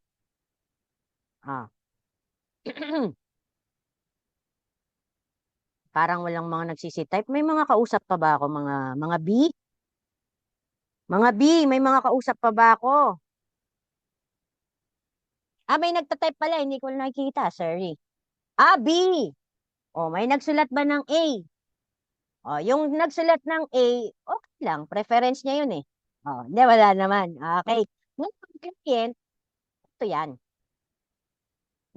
Parang walang mga nagsisi-type. May mga kausap pa ba ako, mga B? Mga B, may mga kausap pa ba ako? May nagtatype pala, hindi ko nakikita, sorry. B. May nagsulat ba ng A? Yung nagsulat ng A, okay lang, preference niya yun eh. Hindi, wala naman. Okay. Ngayon, client, ito yan.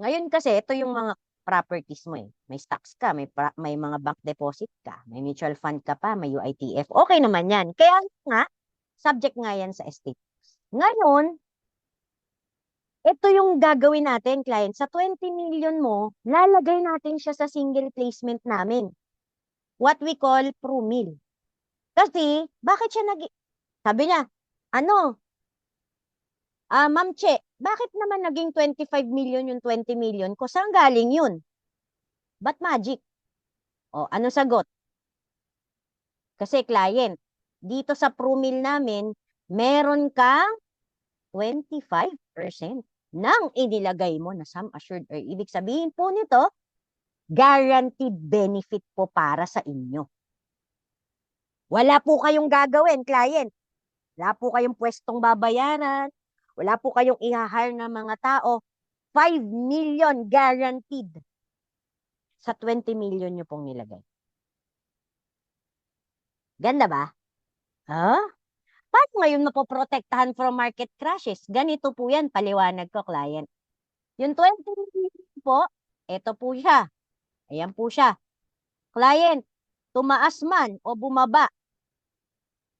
Ngayon kasi, ito yung mga properties mo eh. May stocks ka, may mga bank deposit ka, may mutual fund ka pa, may UITF. Okay naman yan. Kaya nga, subject nga yan sa estate. Ngayon, ito yung gagawin natin, client. Sa 20 million mo, lalagay natin siya sa single placement namin. What we call PRUMIL. Kasi, bakit siya sabi niya, Ma'am Che, bakit naman naging 25 million yung 20 million ko? Saan galing yun? Ba't magic? Ano sagot? Kasi client, dito sa PRUMIL namin, meron kang 25% ng inilagay mo na sum assured or ibig sabihin po nito, guaranteed benefit po para sa inyo. Wala po kayong gagawin, client. Wala po kayong pwestong babayaran. Wala po kayong i-hire ng mga tao. 5 million guaranteed sa 20 million nyo pong nilagay. Ganda ba? Paano ngayon mapoprotektahan from market crashes? Ganito po yan, paliwanag ko, client. Yung 20 million po, ito po siya. Ayan po siya. Client, tumaas man o bumaba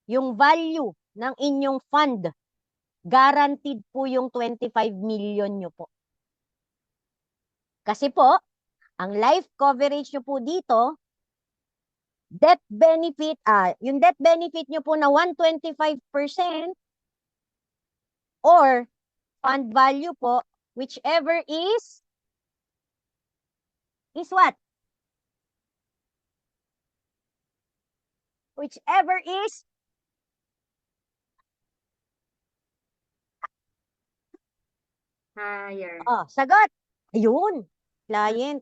yung value ng inyong fund, guaranteed po yung 25 million nyo po. Kasi po, ang life coverage nyo po dito, death benefit, yung death benefit nyo po na 125% or fund value po, whichever is what? Whichever is higher. Sagot. Ayun, client.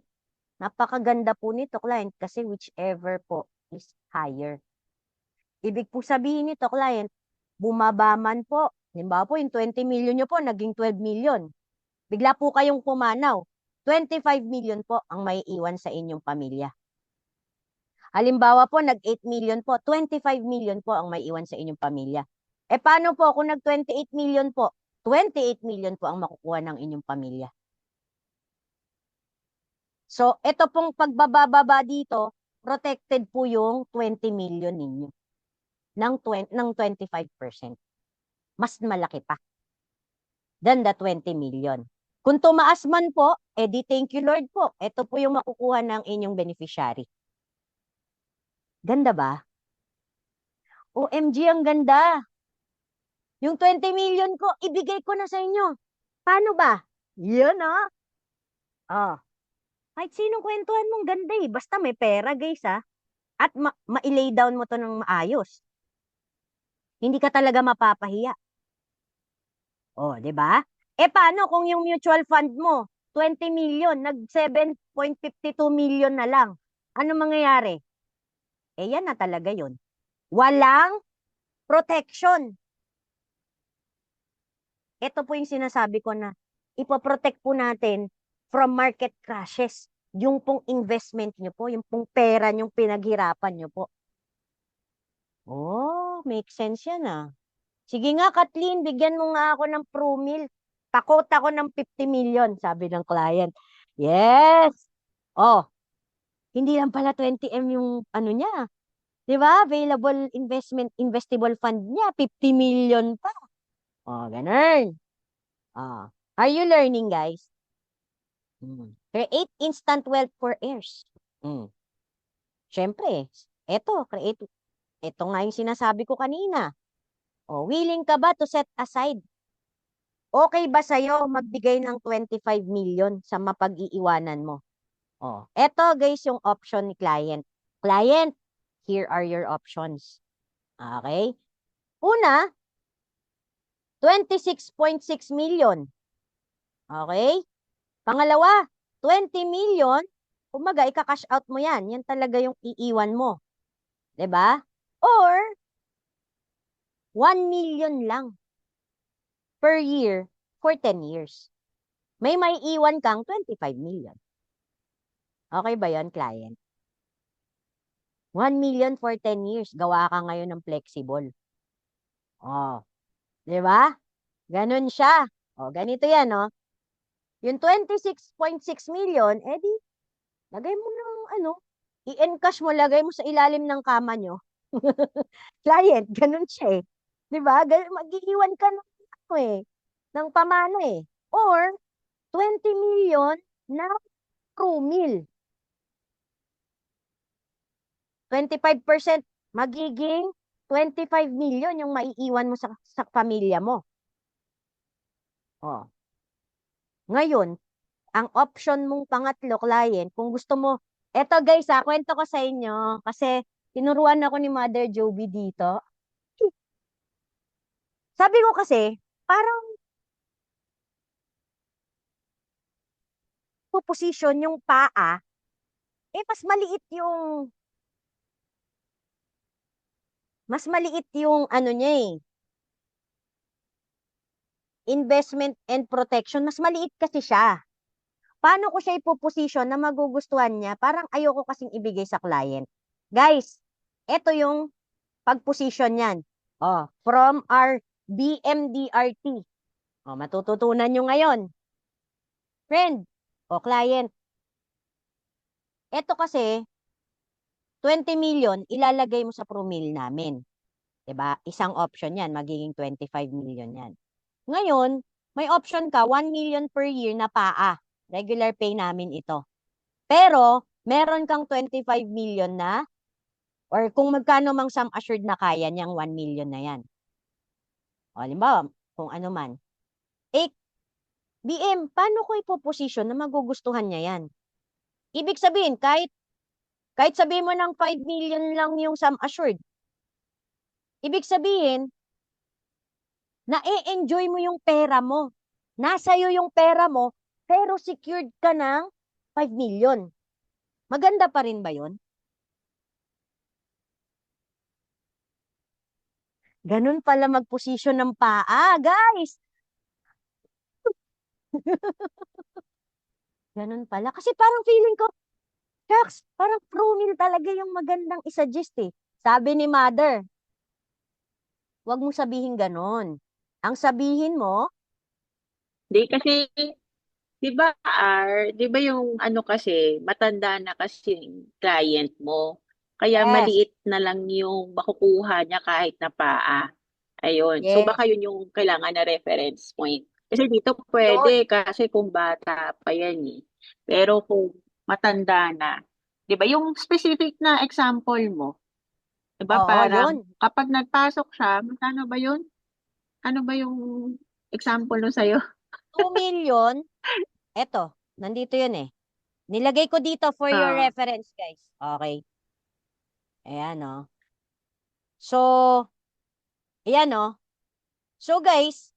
Napakaganda po nito, client, kasi whichever po is higher. Ibig po sabihin nito, client, bumaba man po. Halimbawa po, yung 20 million nyo po, naging 12 million. Bigla po kayong pumanaw. 25 million po ang may iwan sa inyong pamilya. Halimbawa po, nag 8 million po, 25 million po ang may iwan sa inyong pamilya. Paano po kung nag 28 million po? 28 million po ang makukuha ng inyong pamilya. So, ito pong pagbababa dito, protected po yung 20 million ninyo ng 25%. Mas malaki pa than the 20 million. Kung tumaas man po, di thank you Lord po. Ito po yung makukuha ng inyong beneficiary. Ganda ba? OMG, ang ganda. Yung 20 million ko, ibigay ko na sa inyo. Paano ba? Yan kahit sinong kwentuhan mong ganda eh. Basta may pera guys At ma-lay down mo to ng maayos. Hindi ka talaga mapapahiya. Di ba? Paano kung yung mutual fund mo, 20 million, nag 7.52 million na lang. Ano mangyayari? Yan na talaga yun. Walang protection. ito po yung sinasabi ko na ipoprotect po natin from market crashes. Yung pong investment nyo po, yung pong pera nyong pinaghirapan nyo po. Oh, make sense yan ah. Sige nga, Kathleen, bigyan mo nga ako ng ProMill. Takot ako ng 50 million, sabi ng client. Yes! Oh, hindi lang pala 20M yung ano niya. Di ba? Available investable fund niya, 50 million pa. Oh, ganun. Ah, are you learning, guys? Create instant wealth for heirs. Siyempre, ito nga yung sinasabi ko kanina. Oh, willing ka ba to set aside? Okay ba sa'yo magbigay ng 25 million sa mapag-iiwanan mo? Oh, eto guys yung option ni client. Client, here are your options. Okay? Una, 26.6 million. Okay? Pangalawa, 20 million. Kumaga, ika-cash out mo yan. Yan talaga yung iiwan mo. 'Di ba? Or, 1 million lang per year for 10 years. May iwan kang 25 million. Okay ba yon, client? 1 million for 10 years. Gawa ka ngayon ng flexible. Oh, 'di ba? Ganun siya. Oh, ganito yan, no? Yung 26.6 million, edi, lagay mo ng i-encash mo, lagay mo sa ilalim ng kama nyo. Client, ganun siya eh. 'Di ba? Mag-iiwan ka ng pamana eh. Or, 20 million na ProMill. 25% magiging 25 million yung maiiwan mo sa pamilya mo. Oh. Ngayon, ang option mong pangatlo, client, kung gusto mo, eto guys kwento ko sa inyo, kasi tinuruan ako ni Mother Joby dito. Sabi ko kasi, parang position yung paa, mas maliit yung ano niya investment and protection, mas maliit kasi siya. Paano ko siya ipoposition na magugustuhan niya? Parang ayoko kasing ibigay sa client. Guys, ito yung pag-position niyan. Oh, from our BMDRT. Oh, matututunan nyo ngayon. Friend, o client, ito kasi, 20 million, ilalagay mo sa ProMill namin. 'Di ba? Isang option yan, magiging 25 million yan. Ngayon, may option ka, 1 million per year na paa. Regular pay namin ito. Pero, meron kang 25 million na, or kung magkano mang sum assured na kaya niyang 1 million na yan. O, halimbawa, kung ano man. Eh, BM, paano ko ipoposition na magugustuhan niya yan? Ibig sabihin, kahit sabihin mo ng 5 million lang yung sum assured, ibig sabihin, na-enjoy mo yung pera mo. Nasa'yo yung pera mo, pero secured ka ng 5 million. Maganda pa rin ba yun? Ganun pala mag-position ng paa, guys. Ganun pala. Kasi parang feeling ko, shucks, parang ProMill talaga yung magandang isuggest eh. Sabi ni Mother, huwag mo sabihin ganun. Ang sabihin mo, Di kasi, di ba, di ba yung ano kasi, matanda na kasi yung client mo. Kaya yes, maliit na lang yung makukuha niya kahit na paa. Ayun. So yes, baka yun yung kailangan na reference point. Kasi dito yun. pwede kasi kung bata pa yan eh. Pero kung matanda na, di ba yung specific na example mo, di ba Oo, parang yun. kapag nagpasok siya, magkano ba yun? Ano ba yung example no sa'yo? 2 million, eto, nandito yun eh. Nilagay ko dito for your Ah. reference, guys. Okay. Ayan, oh. So, ayan, oh. So, guys,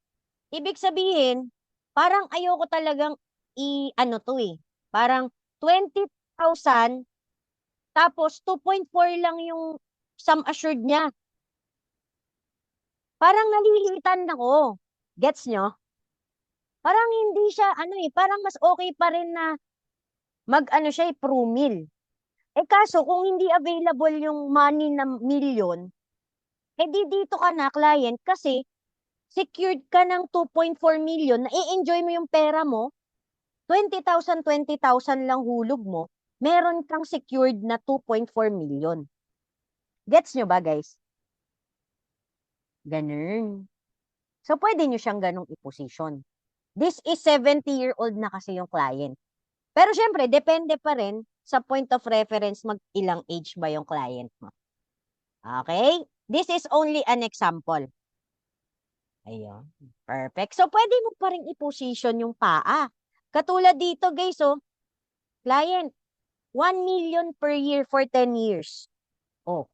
ibig sabihin, parang ayoko talagang ano to eh. Parang 20,000, tapos 2.4 lang yung sum assured niya. Parang nalilitan ako. Gets nyo? Parang hindi siya, parang mas okay pa rin na mag-ano siya, prumil. Eh kaso, kung hindi available yung money na million, eh di dito ka na, client, kasi secured ka ng 2.4 million, na i-enjoy mo yung pera mo, 20,000, 20,000 lang hulog mo, meron kang secured na 2.4 million. Gets nyo ba, guys? Ganun. So, pwede nyo siyang ganong i-position. This is 70-year-old na kasi yung client. Pero syempre, depende pa rin sa point of reference mag-ilang age ba yung client mo. Okay? This is only an example. Ayun. Perfect. So, pwede mo pa rin i-position yung paa. Katulad dito, guys, client, 1 million per year for 10 years. Oh.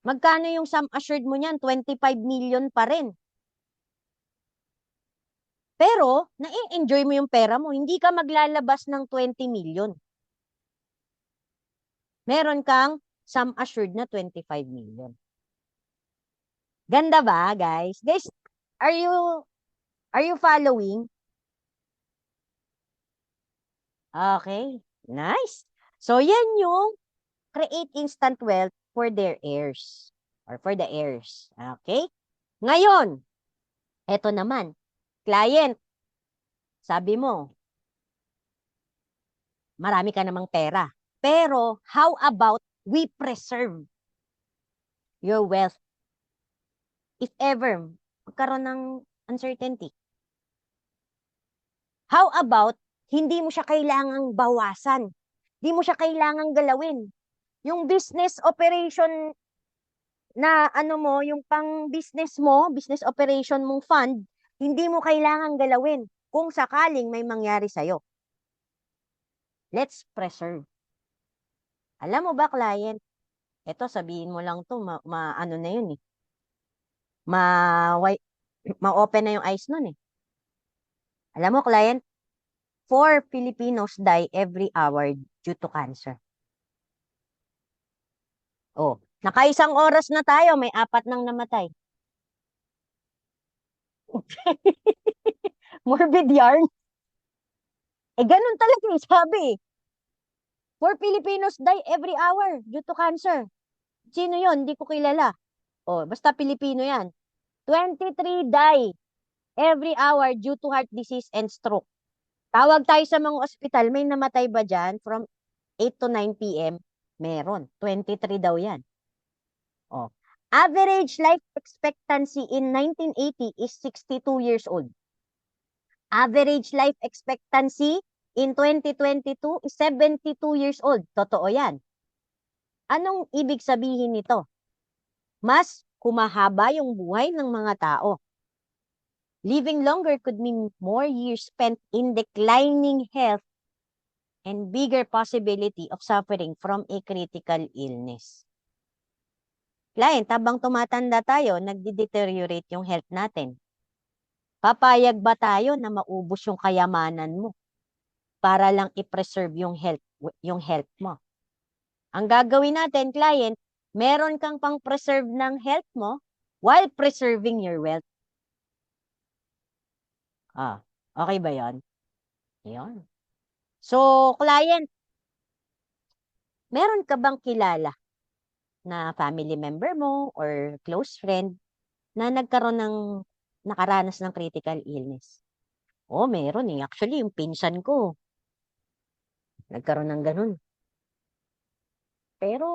Magkano yung sum assured mo niyan? 25 million pa rin. Pero, nai-enjoy mo yung pera mo. Hindi ka maglalabas ng 20 million. Meron kang sum assured na 25 million. Ganda ba, guys? Guys, are you following? Okay. Nice. So, yan yung create instant wealth for their heirs or for the heirs. Okay? Ngayon, eto naman, client, sabi mo, marami ka namang pera. Pero, how about we preserve your wealth? If ever, magkaroon ng uncertainty. How about, hindi mo siya kailangang bawasan. Hindi mo siya kailangang galawin. Yung business operation na yung pang business mo, business operation mong fund, hindi mo kailangang galawin kung sakaling may mangyari sa'yo. Let's preserve. Alam mo ba, client, eto sabihin mo lang to, ano na yun eh. Ma-open na yung eyes nun eh. Alam mo, client, 4 Filipinos die every hour due to cancer. Oh, nakaisang oras na tayo, may 4 nang namatay. Morbid yarn. Eh, ganun talaga eh, sabi eh. 4 Filipinos die every hour due to cancer. Sino yon? Hindi ko kilala. Oh, basta Pilipino yan. 23 die every hour due to heart disease and stroke. Tawag tayo sa mga ospital, may namatay ba dyan from 8 to 9 p.m.? Meron. 23 daw yan. Oh. Average life expectancy in 1980 is 62 years old. Average life expectancy in 2022 is 72 years old. Totoo yan. Anong ibig sabihin nito? Mas humahaba yung buhay ng mga tao. Living longer could mean more years spent in declining health and bigger possibility of suffering from a critical illness. Client, habang tumatanda tayo, nagde-deteriorate yung health natin. Papayag ba tayo na maubos yung kayamanan mo para lang i-preserve yung health mo? Ang gagawin natin, client, meron kang pang-preserve ng health mo while preserving your wealth. Okay ba yan? Yan. So, client, meron ka bang kilala na family member mo or close friend na nakaranas ng critical illness? Oh, meron eh. Actually, yung pinsan ko, nagkaroon ng ganun. Pero,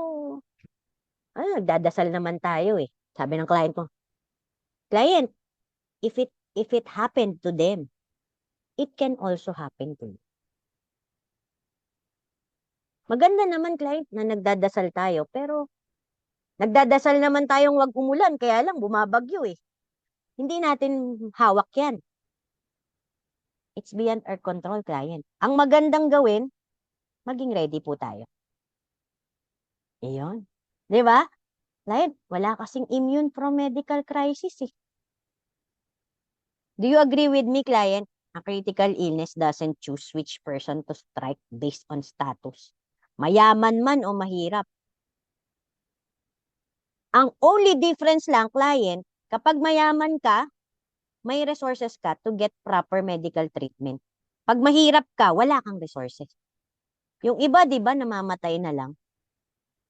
nagdadasal naman tayo eh. Sabi ng client ko, client, if it happened to them, it can also happen to you. Maganda naman, client, na nagdadasal tayo, pero nagdadasal naman tayong wag umulan, kaya lang bumabagyo eh. Hindi natin hawak yan. It's beyond our control, client. Ang magandang gawin, maging ready po tayo. Iyon. Di ba? Client, wala kasing immune from medical crisis eh. Do you agree with me, client? A critical illness doesn't choose which person to strike based on status. Mayaman man o mahirap. Ang only difference lang, client, kapag mayaman ka, may resources ka to get proper medical treatment. Pag mahirap ka, wala kang resources. Yung iba, di ba, namamatay na lang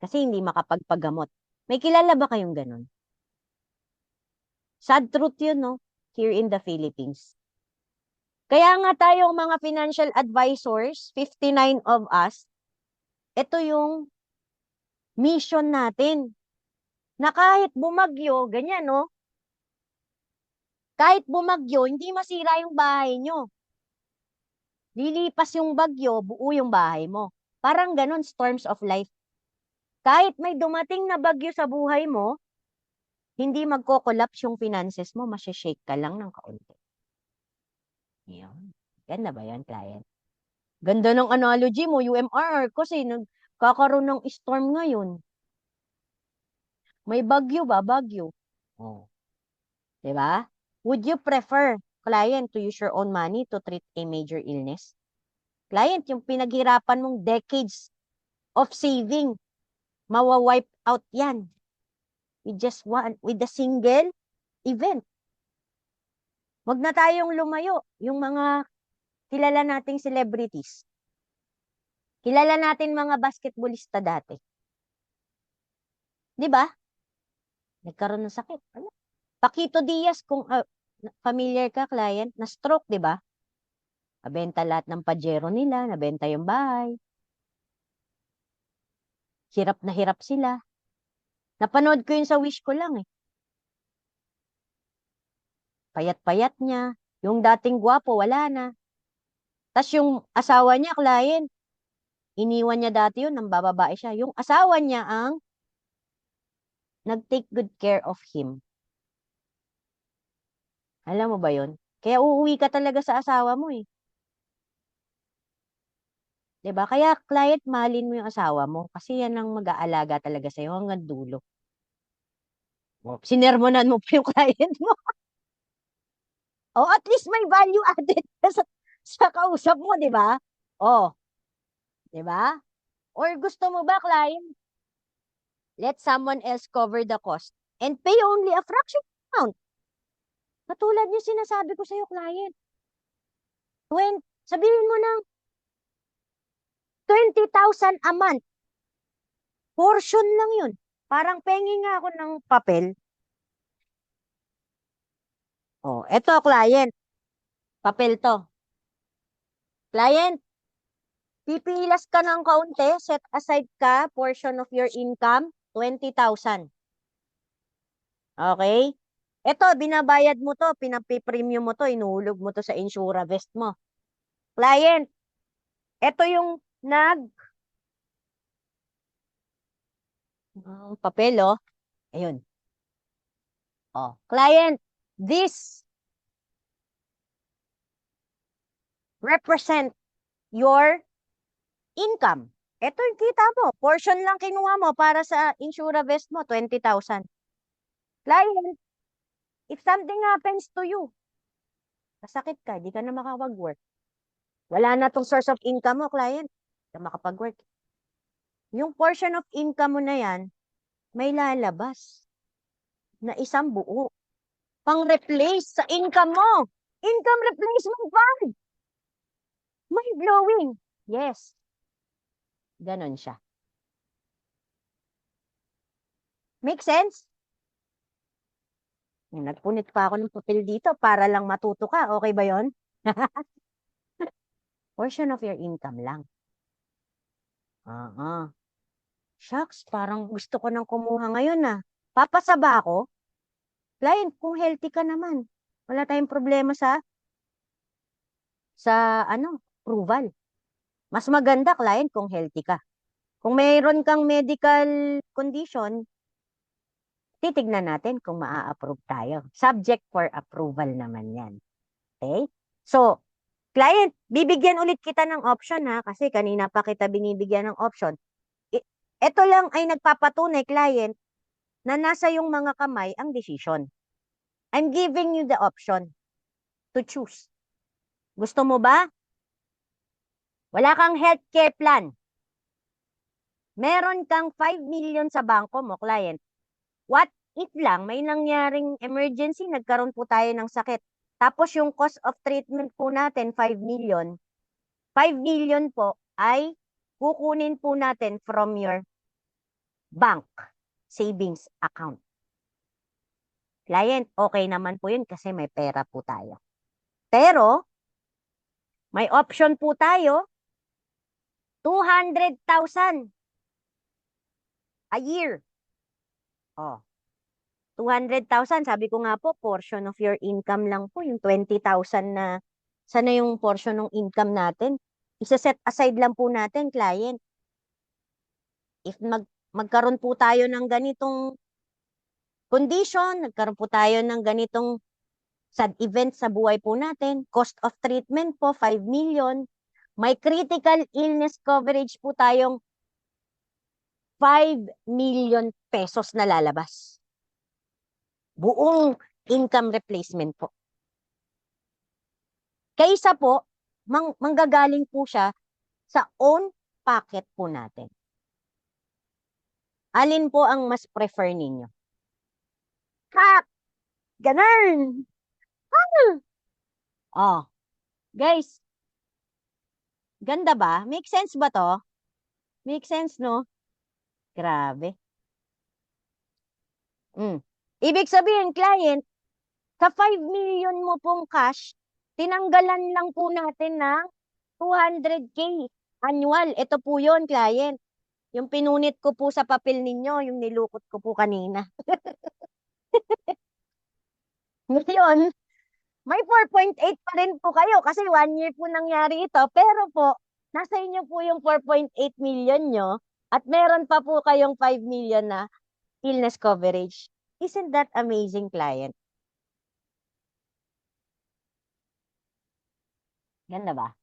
kasi hindi makapagpagamot. May kilala ba kayong ganun? Sad truth yun, no? Here in the Philippines. Kaya nga tayong mga financial advisors, 59 of us, ito yung mission natin. Na kahit bumagyo, ganyan, no? Kahit bumagyo, hindi masira yung bahay nyo. Lilipas yung bagyo, buo yung bahay mo. Parang ganun, storms of life. Kahit may dumating na bagyo sa buhay mo, hindi magko-collapse yung finances mo, masishake ka lang ng kaunti. Yan. Ganda ba yan, client? Ganda ng analogy mo, UMR, kasi nagkakaroon ng storm ngayon. May bagyo ba? Bagyo. Oh. Diba? Would you prefer, client, to use your own money to treat a major illness? Client, yung pinaghirapan mong decades of saving, mawa-wipe out yan. With a single event. Wag na tayong lumayo. Yung mga kilala nating celebrities. Kilala natin mga basketballista dati. Di ba? Nagkaroon ng sakit. Ano? Paquito Diaz, kung familiar ka, client, na stroke, di ba? Nabenta lahat ng pajero nila, nabenta yung bahay. Hirap na hirap sila. Napanood ko yun sa Wish ko lang eh. Payat-payat niya. Yung dating gwapo, wala na. Tapos yung asawa niya, client, iniwan niya dati yun, nang bababae siya. Yung asawa niya ang nag-take good care of him. Alam mo ba yun? Kaya uuwi ka talaga sa asawa mo eh. 'Di ba? Kaya client, mahalin mo yung asawa mo kasi yan ang mag-aalaga talaga sa'yo hanggang dulo. Sinermonan mo pa yung client mo. Oh, at least may value added sa kausap mo, 'di ba? Oh, 'di ba? Or gusto mo ba, client, let someone else cover the cost and pay only a fraction amount? Katulad yung sinasabi ko sa'yo, client. Sabihin mo ng 20,000 a month. Portion lang yun. Parang pengi nga ako ng papel. Oh, eto, client. Papel to. Client, pipilas ka ng kaunti, set aside ka, portion of your income, 20,000. Okay? Ito, binabayad mo to, pinapipremium mo to, inuhulog mo to sa insura vest mo. Client, ito yung papel, oh. Ayun. Oh, client, this represent your income. Ito yung kita mo. Portion lang kinuha mo para sa insura vest mo, 20,000. Client, if something happens to you, kasakit ka, di ka na makapag-work. Wala na tong source of income mo, client. Di ka makapag-work. Yung portion of income mo na yan, may lalabas na isang buo. Pang-replace sa income mo. Income replacement fund. Mind-blowing. Yes. Ganon siya. Make sense? Nagpunit pa ako ng papel dito para lang matuto ka. Okay ba yon? Portion of your income lang. Shucks, parang gusto ko nang kumuha ngayon ah. Papasa ba ako? Client, kung healthy ka naman, wala tayong problema sa approval. Mas maganda, client, kung healthy ka. Kung mayroon kang medical condition, titignan natin kung maa-approve tayo. Subject for approval naman yan. Okay? So, client, bibigyan ulit kita ng option ha, kasi kanina pa kita binibigyan ng option. Ito lang ay nagpapatunay, client, na nasa yung mga kamay ang decision. I'm giving you the option to choose. Gusto mo ba? Wala kang healthcare plan. Meron kang 5 million sa bangko mo, client. What if lang may nangyaring emergency, nagkaroon po tayo ng sakit. Tapos yung cost of treatment po natin, 5 million. 5 million po ay kukunin po natin from your bank savings account. Client, okay naman po yun kasi may pera po tayo. Pero, may option po tayo, 200,000 a year. Oh, 200,000, sabi ko nga po, portion of your income lang po, yung 20,000 na, sana yung portion ng income natin. Isa-set aside lang po natin, client. If magkaroon po tayo ng ganitong condition, nagkaroon po tayo ng ganitong sad event sa buhay po natin, cost of treatment po, 5 million. May critical illness coverage po tayong 5 million pesos na lalabas. Buong income replacement po. Kaysa po, manggagaling po siya sa own pocket po natin. Alin po ang mas prefer ninyo? Ha! Ganun! Oh, guys, ganda ba? Make sense ba to? Make sense, no? Grabe. Ibig sabihin, client, sa 5 million mo pong cash, tinanggalan lang po natin ng 200K annual. Ito po yon, client. Yung pinunit ko po sa papel ninyo, yung nilukot ko po kanina. Ngayon, may 4.8 pa rin po kayo kasi 1 year po nangyari ito. Pero po, nasa inyo po yung 4.8 million nyo at meron pa po kayong 5 million na illness coverage. Isn't that amazing, client? Ganda ba?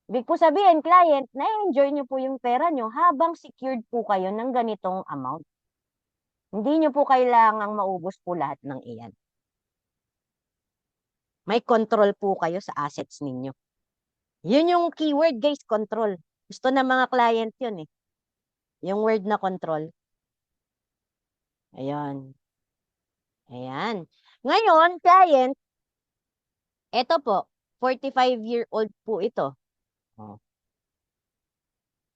Ibig po sabihin, client, na-enjoy nyo po yung pera nyo habang secured po kayo ng ganitong amount. Hindi nyo po kailangang maubos po lahat ng iyan. May control po kayo sa assets ninyo. Yun yung keyword, guys, control. Gusto ng mga client yun eh. Yung word na control. Ayan. Ayan. Ngayon, client, eto po, 45-year-old po ito. Oh.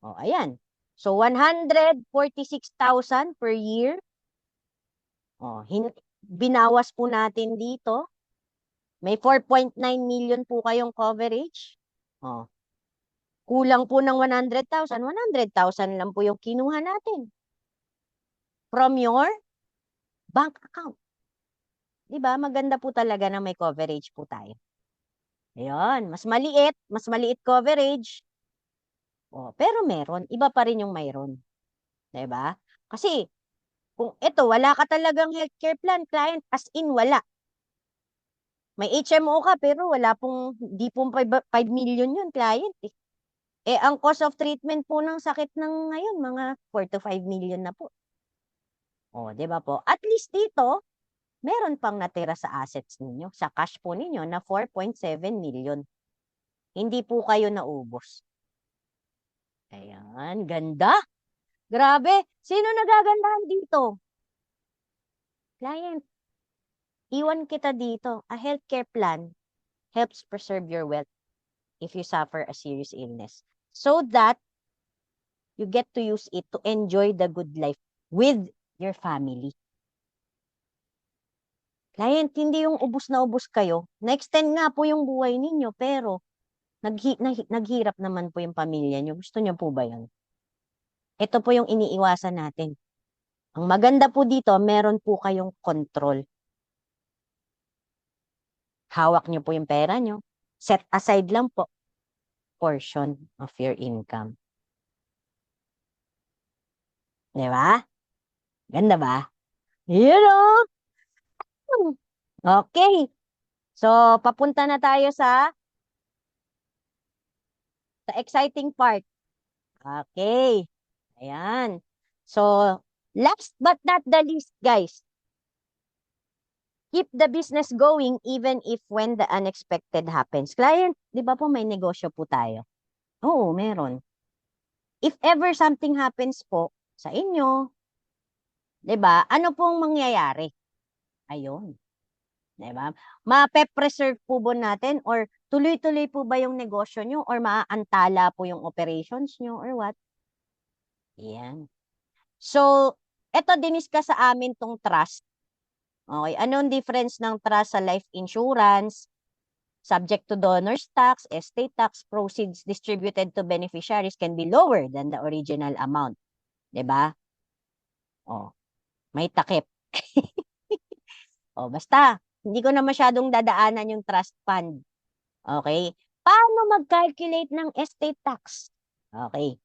Oh, ayan. So, 146,000 per year. Oh, binawas po natin dito. May 4.9 million po kayong coverage. Oh. Kulang po ng 100,000. 100,000 lang po yung kinuha natin. From your bank account. Diba? Maganda po talaga na may coverage po tayo. Ayun. Mas maliit coverage. Oh, pero meron. Iba pa rin yung mayroon. Diba? Kasi, kung ito, wala ka talagang healthcare plan, client, as in wala. May HMO ka, pero wala pong, di pong 5 million yun, client. Ang cost of treatment po ng sakit ng ngayon, mga 4 to 5 million na po. O, di ba po? At least dito, meron pang natira sa assets ninyo, sa cash po ninyo na 4.7 million. Hindi po kayo naubos. Ayan, ganda. Grabe. Sino nagagandahan dito? Client, iwan kita dito. A healthcare plan helps preserve your wealth if you suffer a serious illness, so that you get to use it to enjoy the good life with your family. Client, hindi yung ubus na ubus kayo. Na-extend nga po yung buhay ninyo, pero naghirap naman po yung pamilya nyo. Gusto nyo po ba yun? Ito po yung iniiwasan natin. Ang maganda po dito, meron po kayong control. Hawak nyo po yung pera nyo. Set aside lang po portion of your income. Di ba? Ganda ba? You know? Okay. So, papunta na tayo sa exciting part. Okay. Ayan. So, last but not the least, guys. Keep the business going even if when the unexpected happens. Client, di ba po may negosyo po tayo? Oo, meron. If ever something happens po sa inyo, di ba, ano pong mangyayari? Ayun. Diba? Mape-preserve po ba natin or tuloy-tuloy po ba yung negosyo nyo or maaantala po yung operations nyo or what? Yan. So, eto diniscuss sa amin tong trust. Okay, anong difference ng trust sa life insurance? Subject to donor's tax, estate tax, proceeds distributed to beneficiaries can be lower than the original amount. 'Di ba? Oh, may takip. Basta, hindi ko na masyadong dadaanan yung trust fund. Okay? Paano mag-calculate ng estate tax? Okay.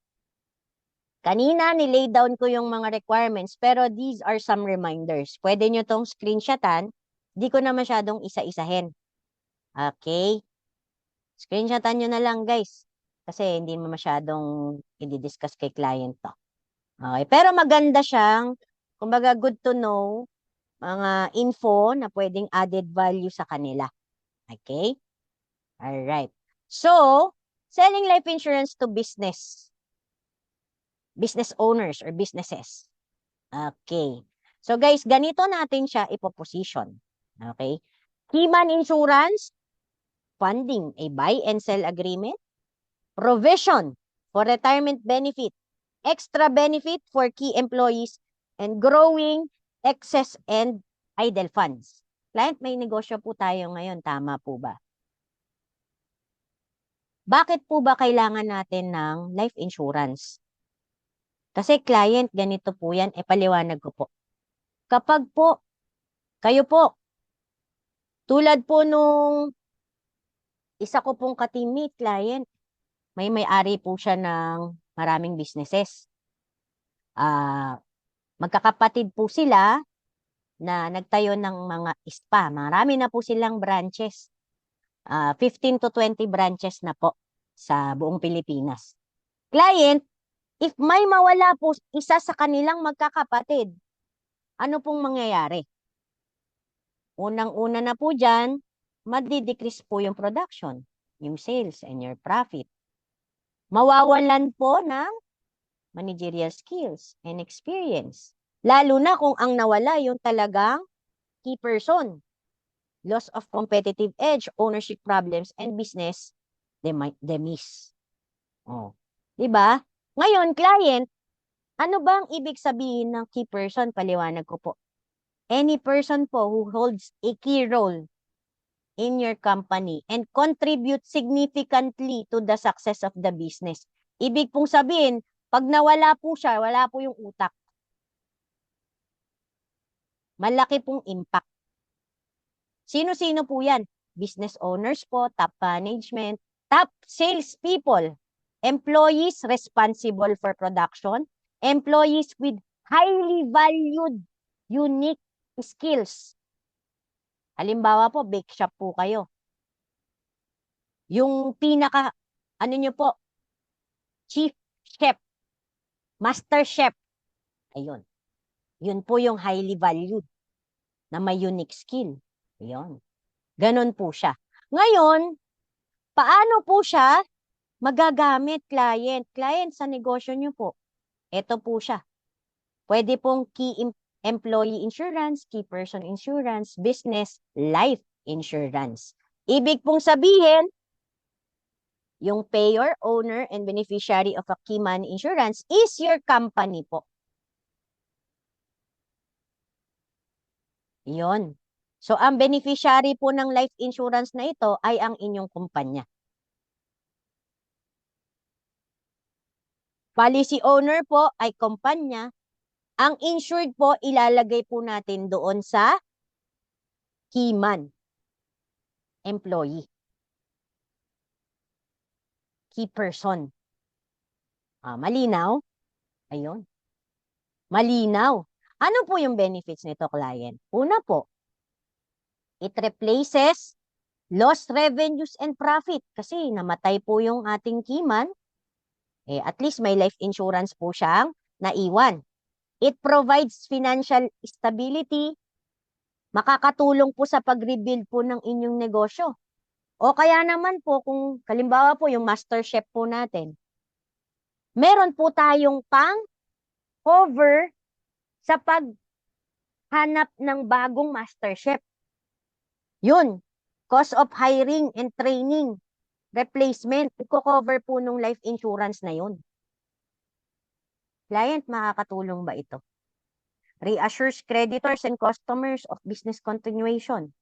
Kanina, nilay down ko yung mga requirements, pero these are some reminders. Pwede nyo tong screenshotan. Di ko na masyadong isa-isahin. Okay? Screenshotan nyo na lang, guys. Kasi hindi mo masyadong i-discuss kay client to. Okay? Pero maganda siyang, kumbaga good to know, mga info na pwedeng added value sa kanila. Okay? Alright. So, selling life insurance to business owners or businesses. Okay. So guys, ganito natin siya ipoposition. Okay? Keyman Insurance, funding a buy and sell agreement, provision for retirement benefit, extra benefit for key employees, and growing excess and idle funds. Client, may negosyo po tayo ngayon. Tama po ba? Bakit po ba kailangan natin ng life insurance? Kasi client, ganito po yan. Paliwanag ko po. Kapag po, kayo po, tulad po nung isa ko pong ka-teammate client, may-ari po siya ng maraming businesses. Magkakapatid po sila na nagtayo ng mga spa. Marami na po silang branches. 15 to 20 branches na po sa buong Pilipinas. Client, if may mawala po isa sa kanilang magkakapatid, ano pong mangyayari? Unang-una na po dyan, madi-decrease po yung production, yung sales and your profit. Mawawalan po ng managerial skills and experience. Lalo na kung ang nawala yung talagang key person. Loss of competitive edge, ownership problems, and business demise. Diba? Ngayon, client, ano bang ibig sabihin ng key person? Paliwanag ko po. Any person po who holds a key role in your company and contribute significantly to the success of the business. Ibig pong sabihin, pag nawala po siya, wala po yung utak. Malaki pong impact. Sino-sino po yan? Business owners po, top management, top sales people, employees responsible for production, employees with highly valued, unique skills. Halimbawa po, bake shop po kayo. Yung pinaka, ano nyo po, chief chef, master chef. Ayun. Yun po yung highly valued na may unique skill. Ayun. Ganon po siya. Ngayon, paano po siya magagamit, client? Client sa negosyo nyo po. Ito po siya. Pwede pong key employee insurance, key person insurance, business, life insurance. Ibig pong sabihin, yung payer, owner, and beneficiary of a key man insurance is your company po. Yun. So, ang beneficiary po ng life insurance na ito ay ang inyong kumpanya. Policy owner po ay kumpanya. Ang insured po, ilalagay po natin doon sa key man, employee, key person. Malinaw? Ayun. Malinaw. Ano po yung benefits nito, client? Una po, it replaces lost revenues and profit. Kasi namatay po yung ating key man. At least may life insurance po siyang naiwan. It provides financial stability. Makakatulong po sa pag-rebuild po ng inyong negosyo. O kaya naman po, kung kalimbawa po yung master chef po natin, meron po tayong pang-cover sa paghanap ng bagong master chef. Yun, cost of hiring and training, replacement, i-cover po nung life insurance na yun. Client, makakatulong ba ito? Reassures creditors and customers of business continuation.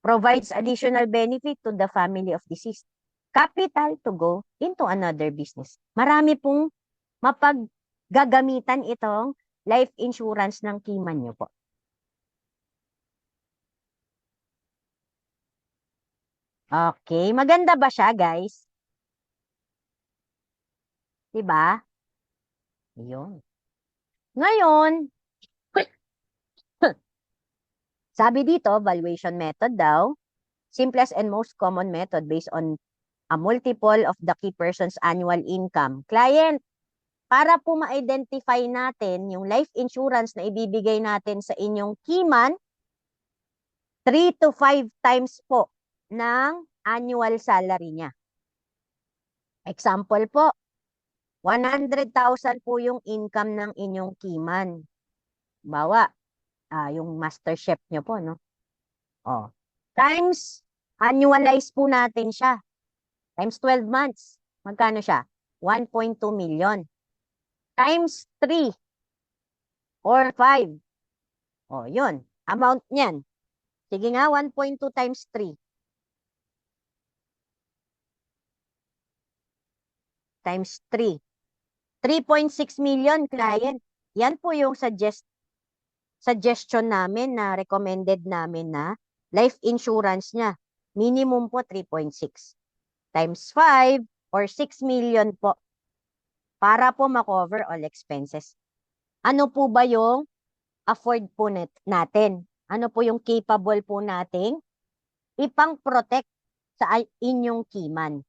Provides additional benefit to the family of deceased. Capital to go into another business. Marami pong mapaggagamitan itong life insurance ng Keyman nyo po. Okay, maganda ba siya, guys? Diba? Yun. Ngayon, sabi dito, valuation method daw, simplest and most common method based on a multiple of the key person's annual income. Client, para po ma-identify natin yung life insurance na ibibigay natin sa inyong Keyman, 3 to 5 times po ng annual salary niya. Example po, 100,000 po yung income ng inyong Keyman. Bawa, yung master chef nyo po, no? Oh. Times, annualize po natin siya. Times 12 months. Magkano siya? 1.2 million. Times 3 or 5. Oh, yun. Amount niyan. Sige nga, 1.2 times 3. Times 3. 3.6 million, client. Yan po yung suggestion namin na recommended namin na life insurance niya. Minimum po 3.6. Times 5 or 6 million po para po makover all expenses. Ano po ba yung afford po natin? Ano po yung capable po nating ipang-protect sa inyong Keyman?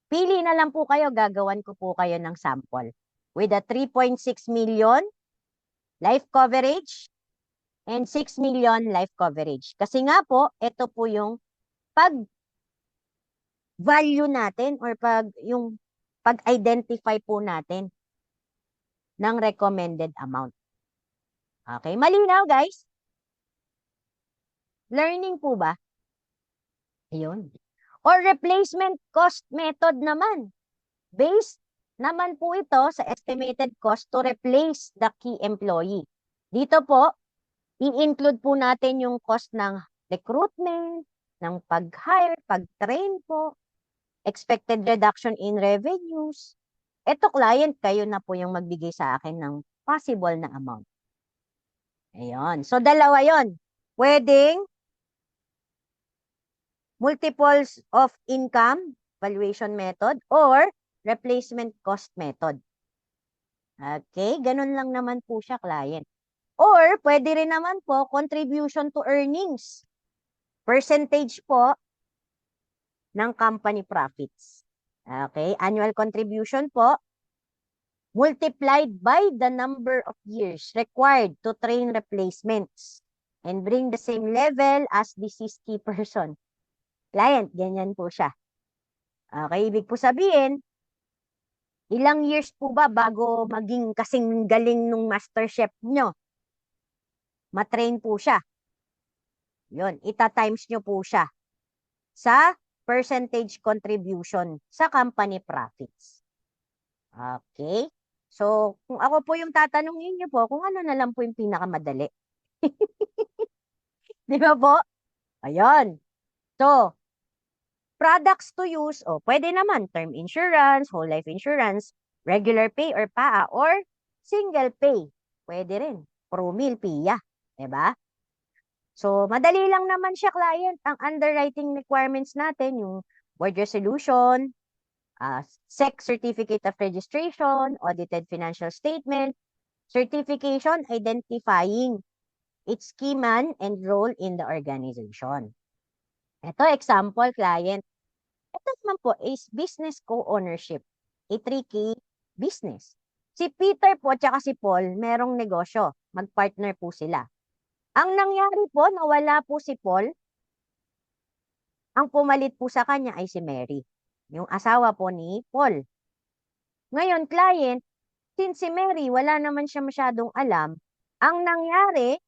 Pili na lang po kayo, gagawan ko po kayo ng sample. With a 3.6 million life coverage and 6 million life coverage. Kasi nga po, ito po yung pag-value natin or yung pag-identify po natin ng recommended amount. Okay, malinaw guys? Learning po ba? Ayun. Or replacement cost method naman. Based naman po ito sa estimated cost to replace the key employee. Dito po, i-include po natin yung cost ng recruitment, ng pag-hire, pag-train po, expected reduction in revenues. Ito client, kayo na po yung magbigay sa akin ng possible na amount. Ayun. So, dalawa yon. Pwedeng multiples of income valuation method or replacement cost method. Okay, ganun lang naman po siya, client. Or, pwede rin naman po, contribution to earnings. Percentage po ng company profits. Okay, annual contribution po, multiplied by the number of years required to train replacements and bring the same level as deceased key person. Client, ganyan po siya. Okay, ibig po sabihin, ilang years po ba bago maging kasing galing nung master chef nyo? Matrain po siya. Yun, ita-times nyo po siya sa percentage contribution sa company profits. Okay? So, kung ako po yung tatanungin nyo po, kung ano na lang po yung pinakamadali. Di ba po? Ayun. So, products to use, pwede naman term insurance, whole life insurance, regular pay or PAA, or single pay. Pwede rin. Pro-meal, PIA. Diba? So, madali lang naman siya, client. Ang underwriting requirements natin, yung board resolution, SEC certificate of registration, audited financial statement, certification identifying its Keyman and role in the organization. Ito, example, client. Ito naman po is business co-ownership. A 3K business. Si Peter po at si Paul, merong negosyo. Mag-partner po sila. Ang nangyari po, nawala po si Paul. Ang pumalit po sa kanya ay si Mary, yung asawa po ni Paul. Ngayon, client, since si Mary, wala naman siya masyadong alam, ang nangyari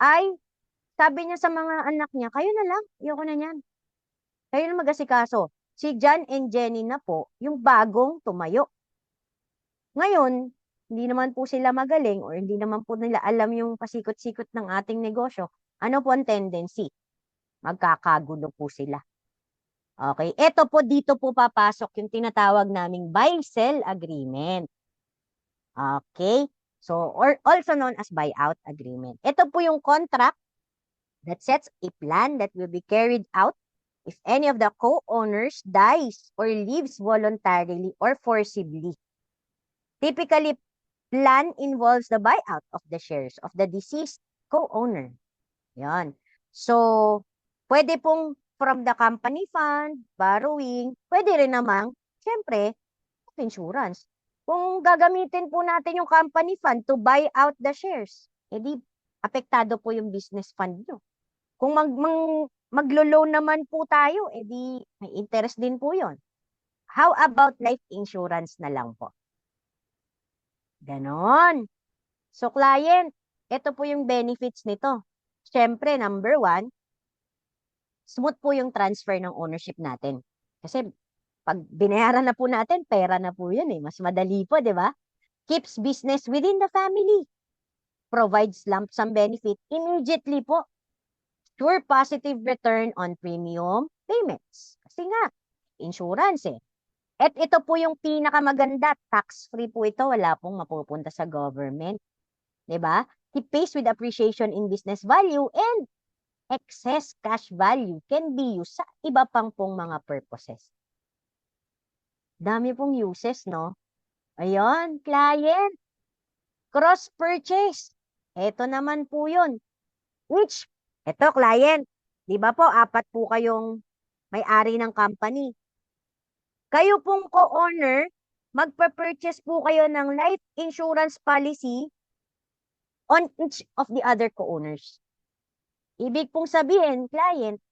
ay Sabi niya sa mga anak niya, kayo na lang, ayoko na niyan. Kayo na mag-asikaso. Si John and Jenny na po, yung bagong tumayo. Ngayon, hindi naman po sila magaling or hindi naman po nila alam yung pasikot-sikot ng ating negosyo. Ano po ang tendency? Magkakagulo po sila. Okay, ito po dito po papasok yung tinatawag naming buy-sell agreement. Okay, so or also known as buyout agreement. Ito po yung contract that sets a plan that will be carried out if any of the co-owners dies or leaves voluntarily or forcibly. Typically, plan involves the buyout of the shares of the deceased co-owner. Yan. So, pwede pong from the company fund, borrowing, pwede rin namang, syempre, insurance. Kung gagamitin po natin yung company fund to buy out the shares, edi apektado po yung business fund nyo. Kung maglo-loan naman po tayo, edi may interest din po yon. How about life insurance na lang po? Ganon. So, client, ito po yung benefits nito. Siyempre, number 1, smooth po yung transfer ng ownership natin. Kasi, pag binayaran na po natin, pera na po yun eh. Mas madali po, di ba? Keeps business within the family. Provides lump sum benefit immediately po. Sure positive return on premium payments. Kasi nga, insurance eh. At ito po yung pinakamaganda, tax-free po ito, wala pong mapupunta sa government. 'Di ba? It pays with appreciation in business value and excess cash value can be used sa iba pang pong mga purposes. Dami pong uses, no? Ayun, client. Cross-purchase. Ito naman po yun. Ito, client. Di ba po, 4 po kayong may-ari ng company. Kayo pong co-owner, magpa-purchase po kayo ng life insurance policy on each of the other co-owners. Ibig pong sabihin, client,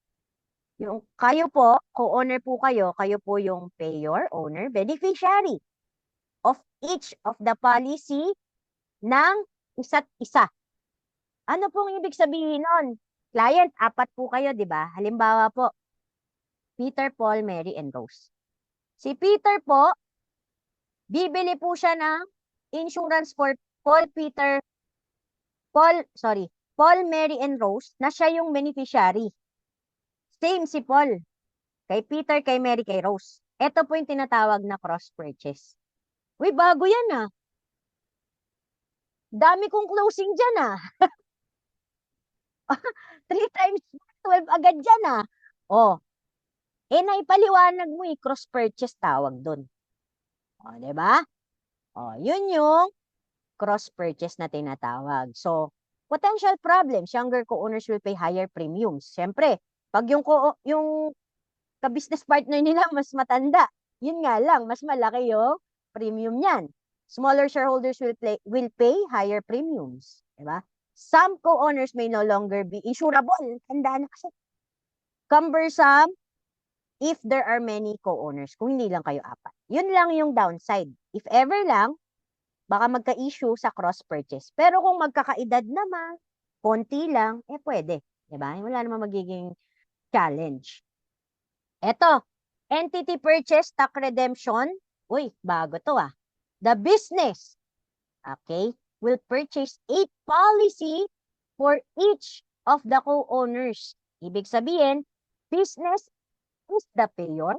yung kayo po, co-owner po kayo po yung payer, owner, beneficiary of each of the policy ng isa't isa. Ano pong ibig sabihin nun? Client, 4 po kayo, di ba? Halimbawa po, Peter, Paul, Mary, and Rose. Si Peter po, bibili po siya ng insurance for Paul, Mary, and Rose na siya yung beneficiary. Same si Paul. Kay Peter, kay Mary, kay Rose. Ito po yung tinatawag na cross-purchase. Uy, bago yan ah. Dami kong closing dyan ah. 3 times 12 agad dyan ah. Oh, naipaliwanag mo cross-purchase tawag dun. O, diba? O, yun yung cross-purchase na tinatawag. So, potential problems, younger co-owners will pay higher premiums. Siyempre, pag yung ka-business partner nila mas matanda, yun nga lang, mas malaki yung premium niyan. Smaller shareholders will pay higher premiums. Diba? Some co-owners may no longer be insurable. Tanda na kasi. Cumbersome if there are many co-owners. Kung hindi lang kayo 4. Yun lang yung downside. If ever lang, baka magka-issue sa cross-purchase. Pero kung magkakaedad naman, konti lang, pwede. Diba? Wala naman magiging challenge. Eto, entity purchase, stock redemption. Uy, bago to ah. The business, okay, will purchase a policy for each of the co-owners. Ibig sabihin, business is the payer,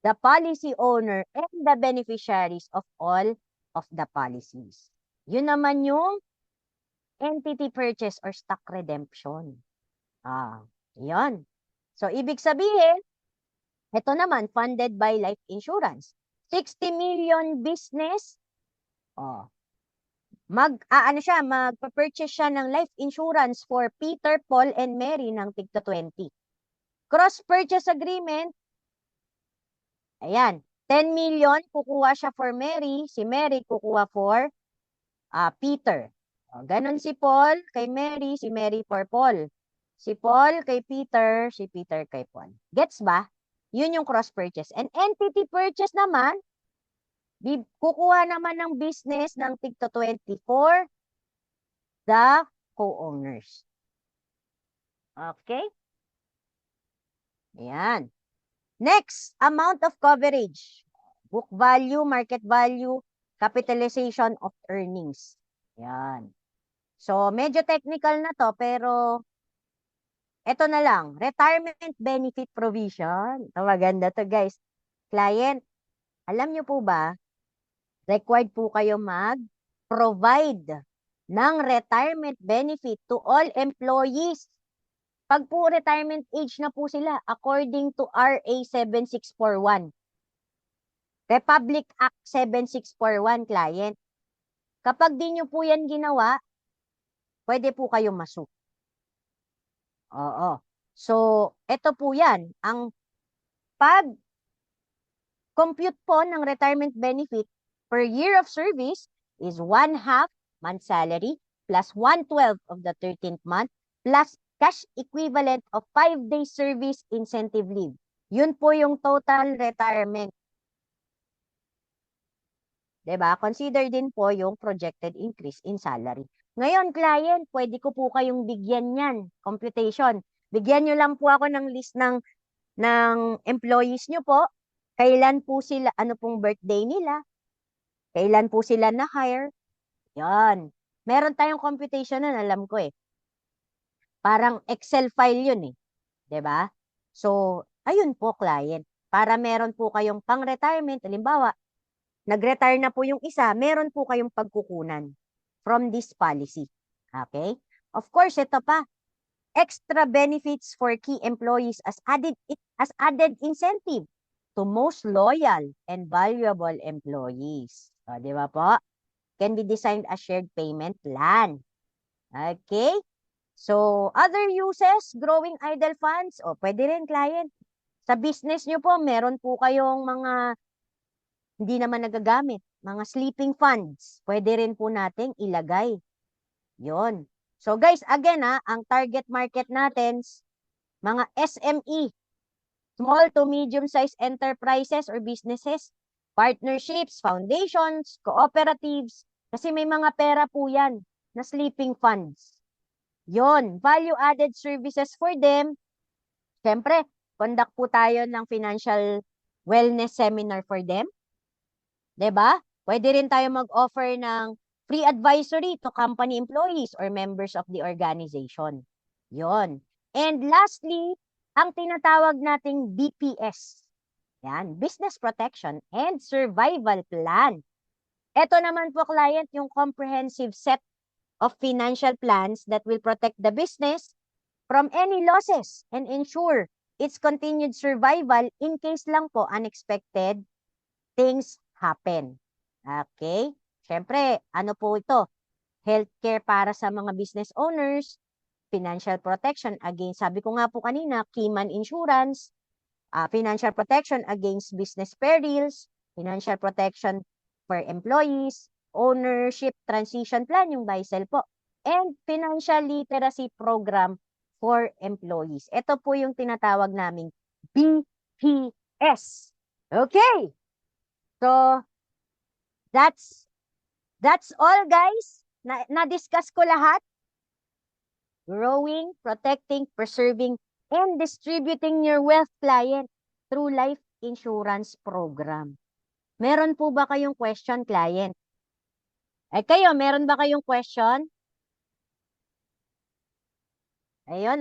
the policy owner, and the beneficiaries of all of the policies. Yun naman yung entity purchase or stock redemption. Yun. So, ibig sabihin, ito naman, funded by life insurance. 60 million business, magpa-purchase siya ng life insurance for Peter, Paul, and Mary ng tigta 20. Cross-purchase agreement, ayan, 10 million, kukuha siya for Mary, si Mary kukuha for Peter. Ganon si Paul kay Mary, si Mary for Paul. Si Paul kay Peter, si Peter kay Paul. Gets ba? Yun yung cross-purchase. And entity purchase naman, kukuha naman ng business ng tigto 24 the co-owners. Okay? Ayan. Next, amount of coverage. Book value, market value, capitalization of earnings. Ayan. So, medyo technical na to, pero ito na lang. Retirement benefit provision. Ito maganda to, guys. Client, alam nyo po ba, required po kayo mag-provide ng retirement benefit to all employees. Pag po retirement age na po sila, according to RA 7641. Republic Act 7641, client. Kapag di nyo po yan ginawa, pwede po kayong masu. Oo. So, ito po yan. Ang pag-compute po ng retirement benefit per year of service is 1/2 month salary plus 1/12 of the 13th month plus cash equivalent of 5 days service incentive leave. Yun po yung total retirement. Diba? Consider din po yung projected increase in salary. Ngayon, client, pwede ko po kayong bigyan yan. Computation. Bigyan nyo lang po ako ng list ng employees nyo po. Kailan po sila, ano pong birthday nila. Kailan po sila na-hire. Yan. Meron tayong computation na, alam ko eh. Parang Excel file yun eh. 'Di ba? So, ayun po, client. Para meron po kayong pang-retirement, halimbawa, nag-retire na po yung isa, meron po kayong pagkukunan from this policy. Okay? Of course, ito pa. Extra benefits for key employees as added incentive to most loyal and valuable employees. O, di ba po? Can be designed as shared payment plan. Okay? So, other uses, growing idle funds, o pwede rin, client. Sa business nyo po, meron po kayong mga hindi naman nagagamit, mga sleeping funds. Pwede rin po nating ilagay. Yon. So guys, again ang target market natin, mga SME, small to medium-sized enterprises or businesses, partnerships, foundations, cooperatives, kasi may mga pera po yan na sleeping funds. Yon, value-added services for them. Siyempre, conduct po tayo ng financial wellness seminar for them. 'Di ba? Pwede rin tayo mag-offer ng free advisory to company employees or members of the organization. Yon. And lastly, ang tinatawag nating BPS. Yan, Business Protection and Survival Plan. Ito naman po, client, yung comprehensive set of financial plans that will protect the business from any losses and ensure its continued survival in case lang po unexpected things happen. Okay? Siyempre, ano po ito? Healthcare para sa mga business owners, financial protection against, sabi ko nga po kanina, Keyman Insurance, financial protection against business perils, financial protection for employees, ownership transition plan, yung buy-sell po, and financial literacy program for employees. Ito po yung tinatawag naming BPS. Okay. So, that's all, guys. Na-discuss ko lahat. Growing, protecting, preserving, and distributing your wealth, client, through life insurance program. Meron po ba kayong question, client? Kayo, meron ba kayong question? Ayun,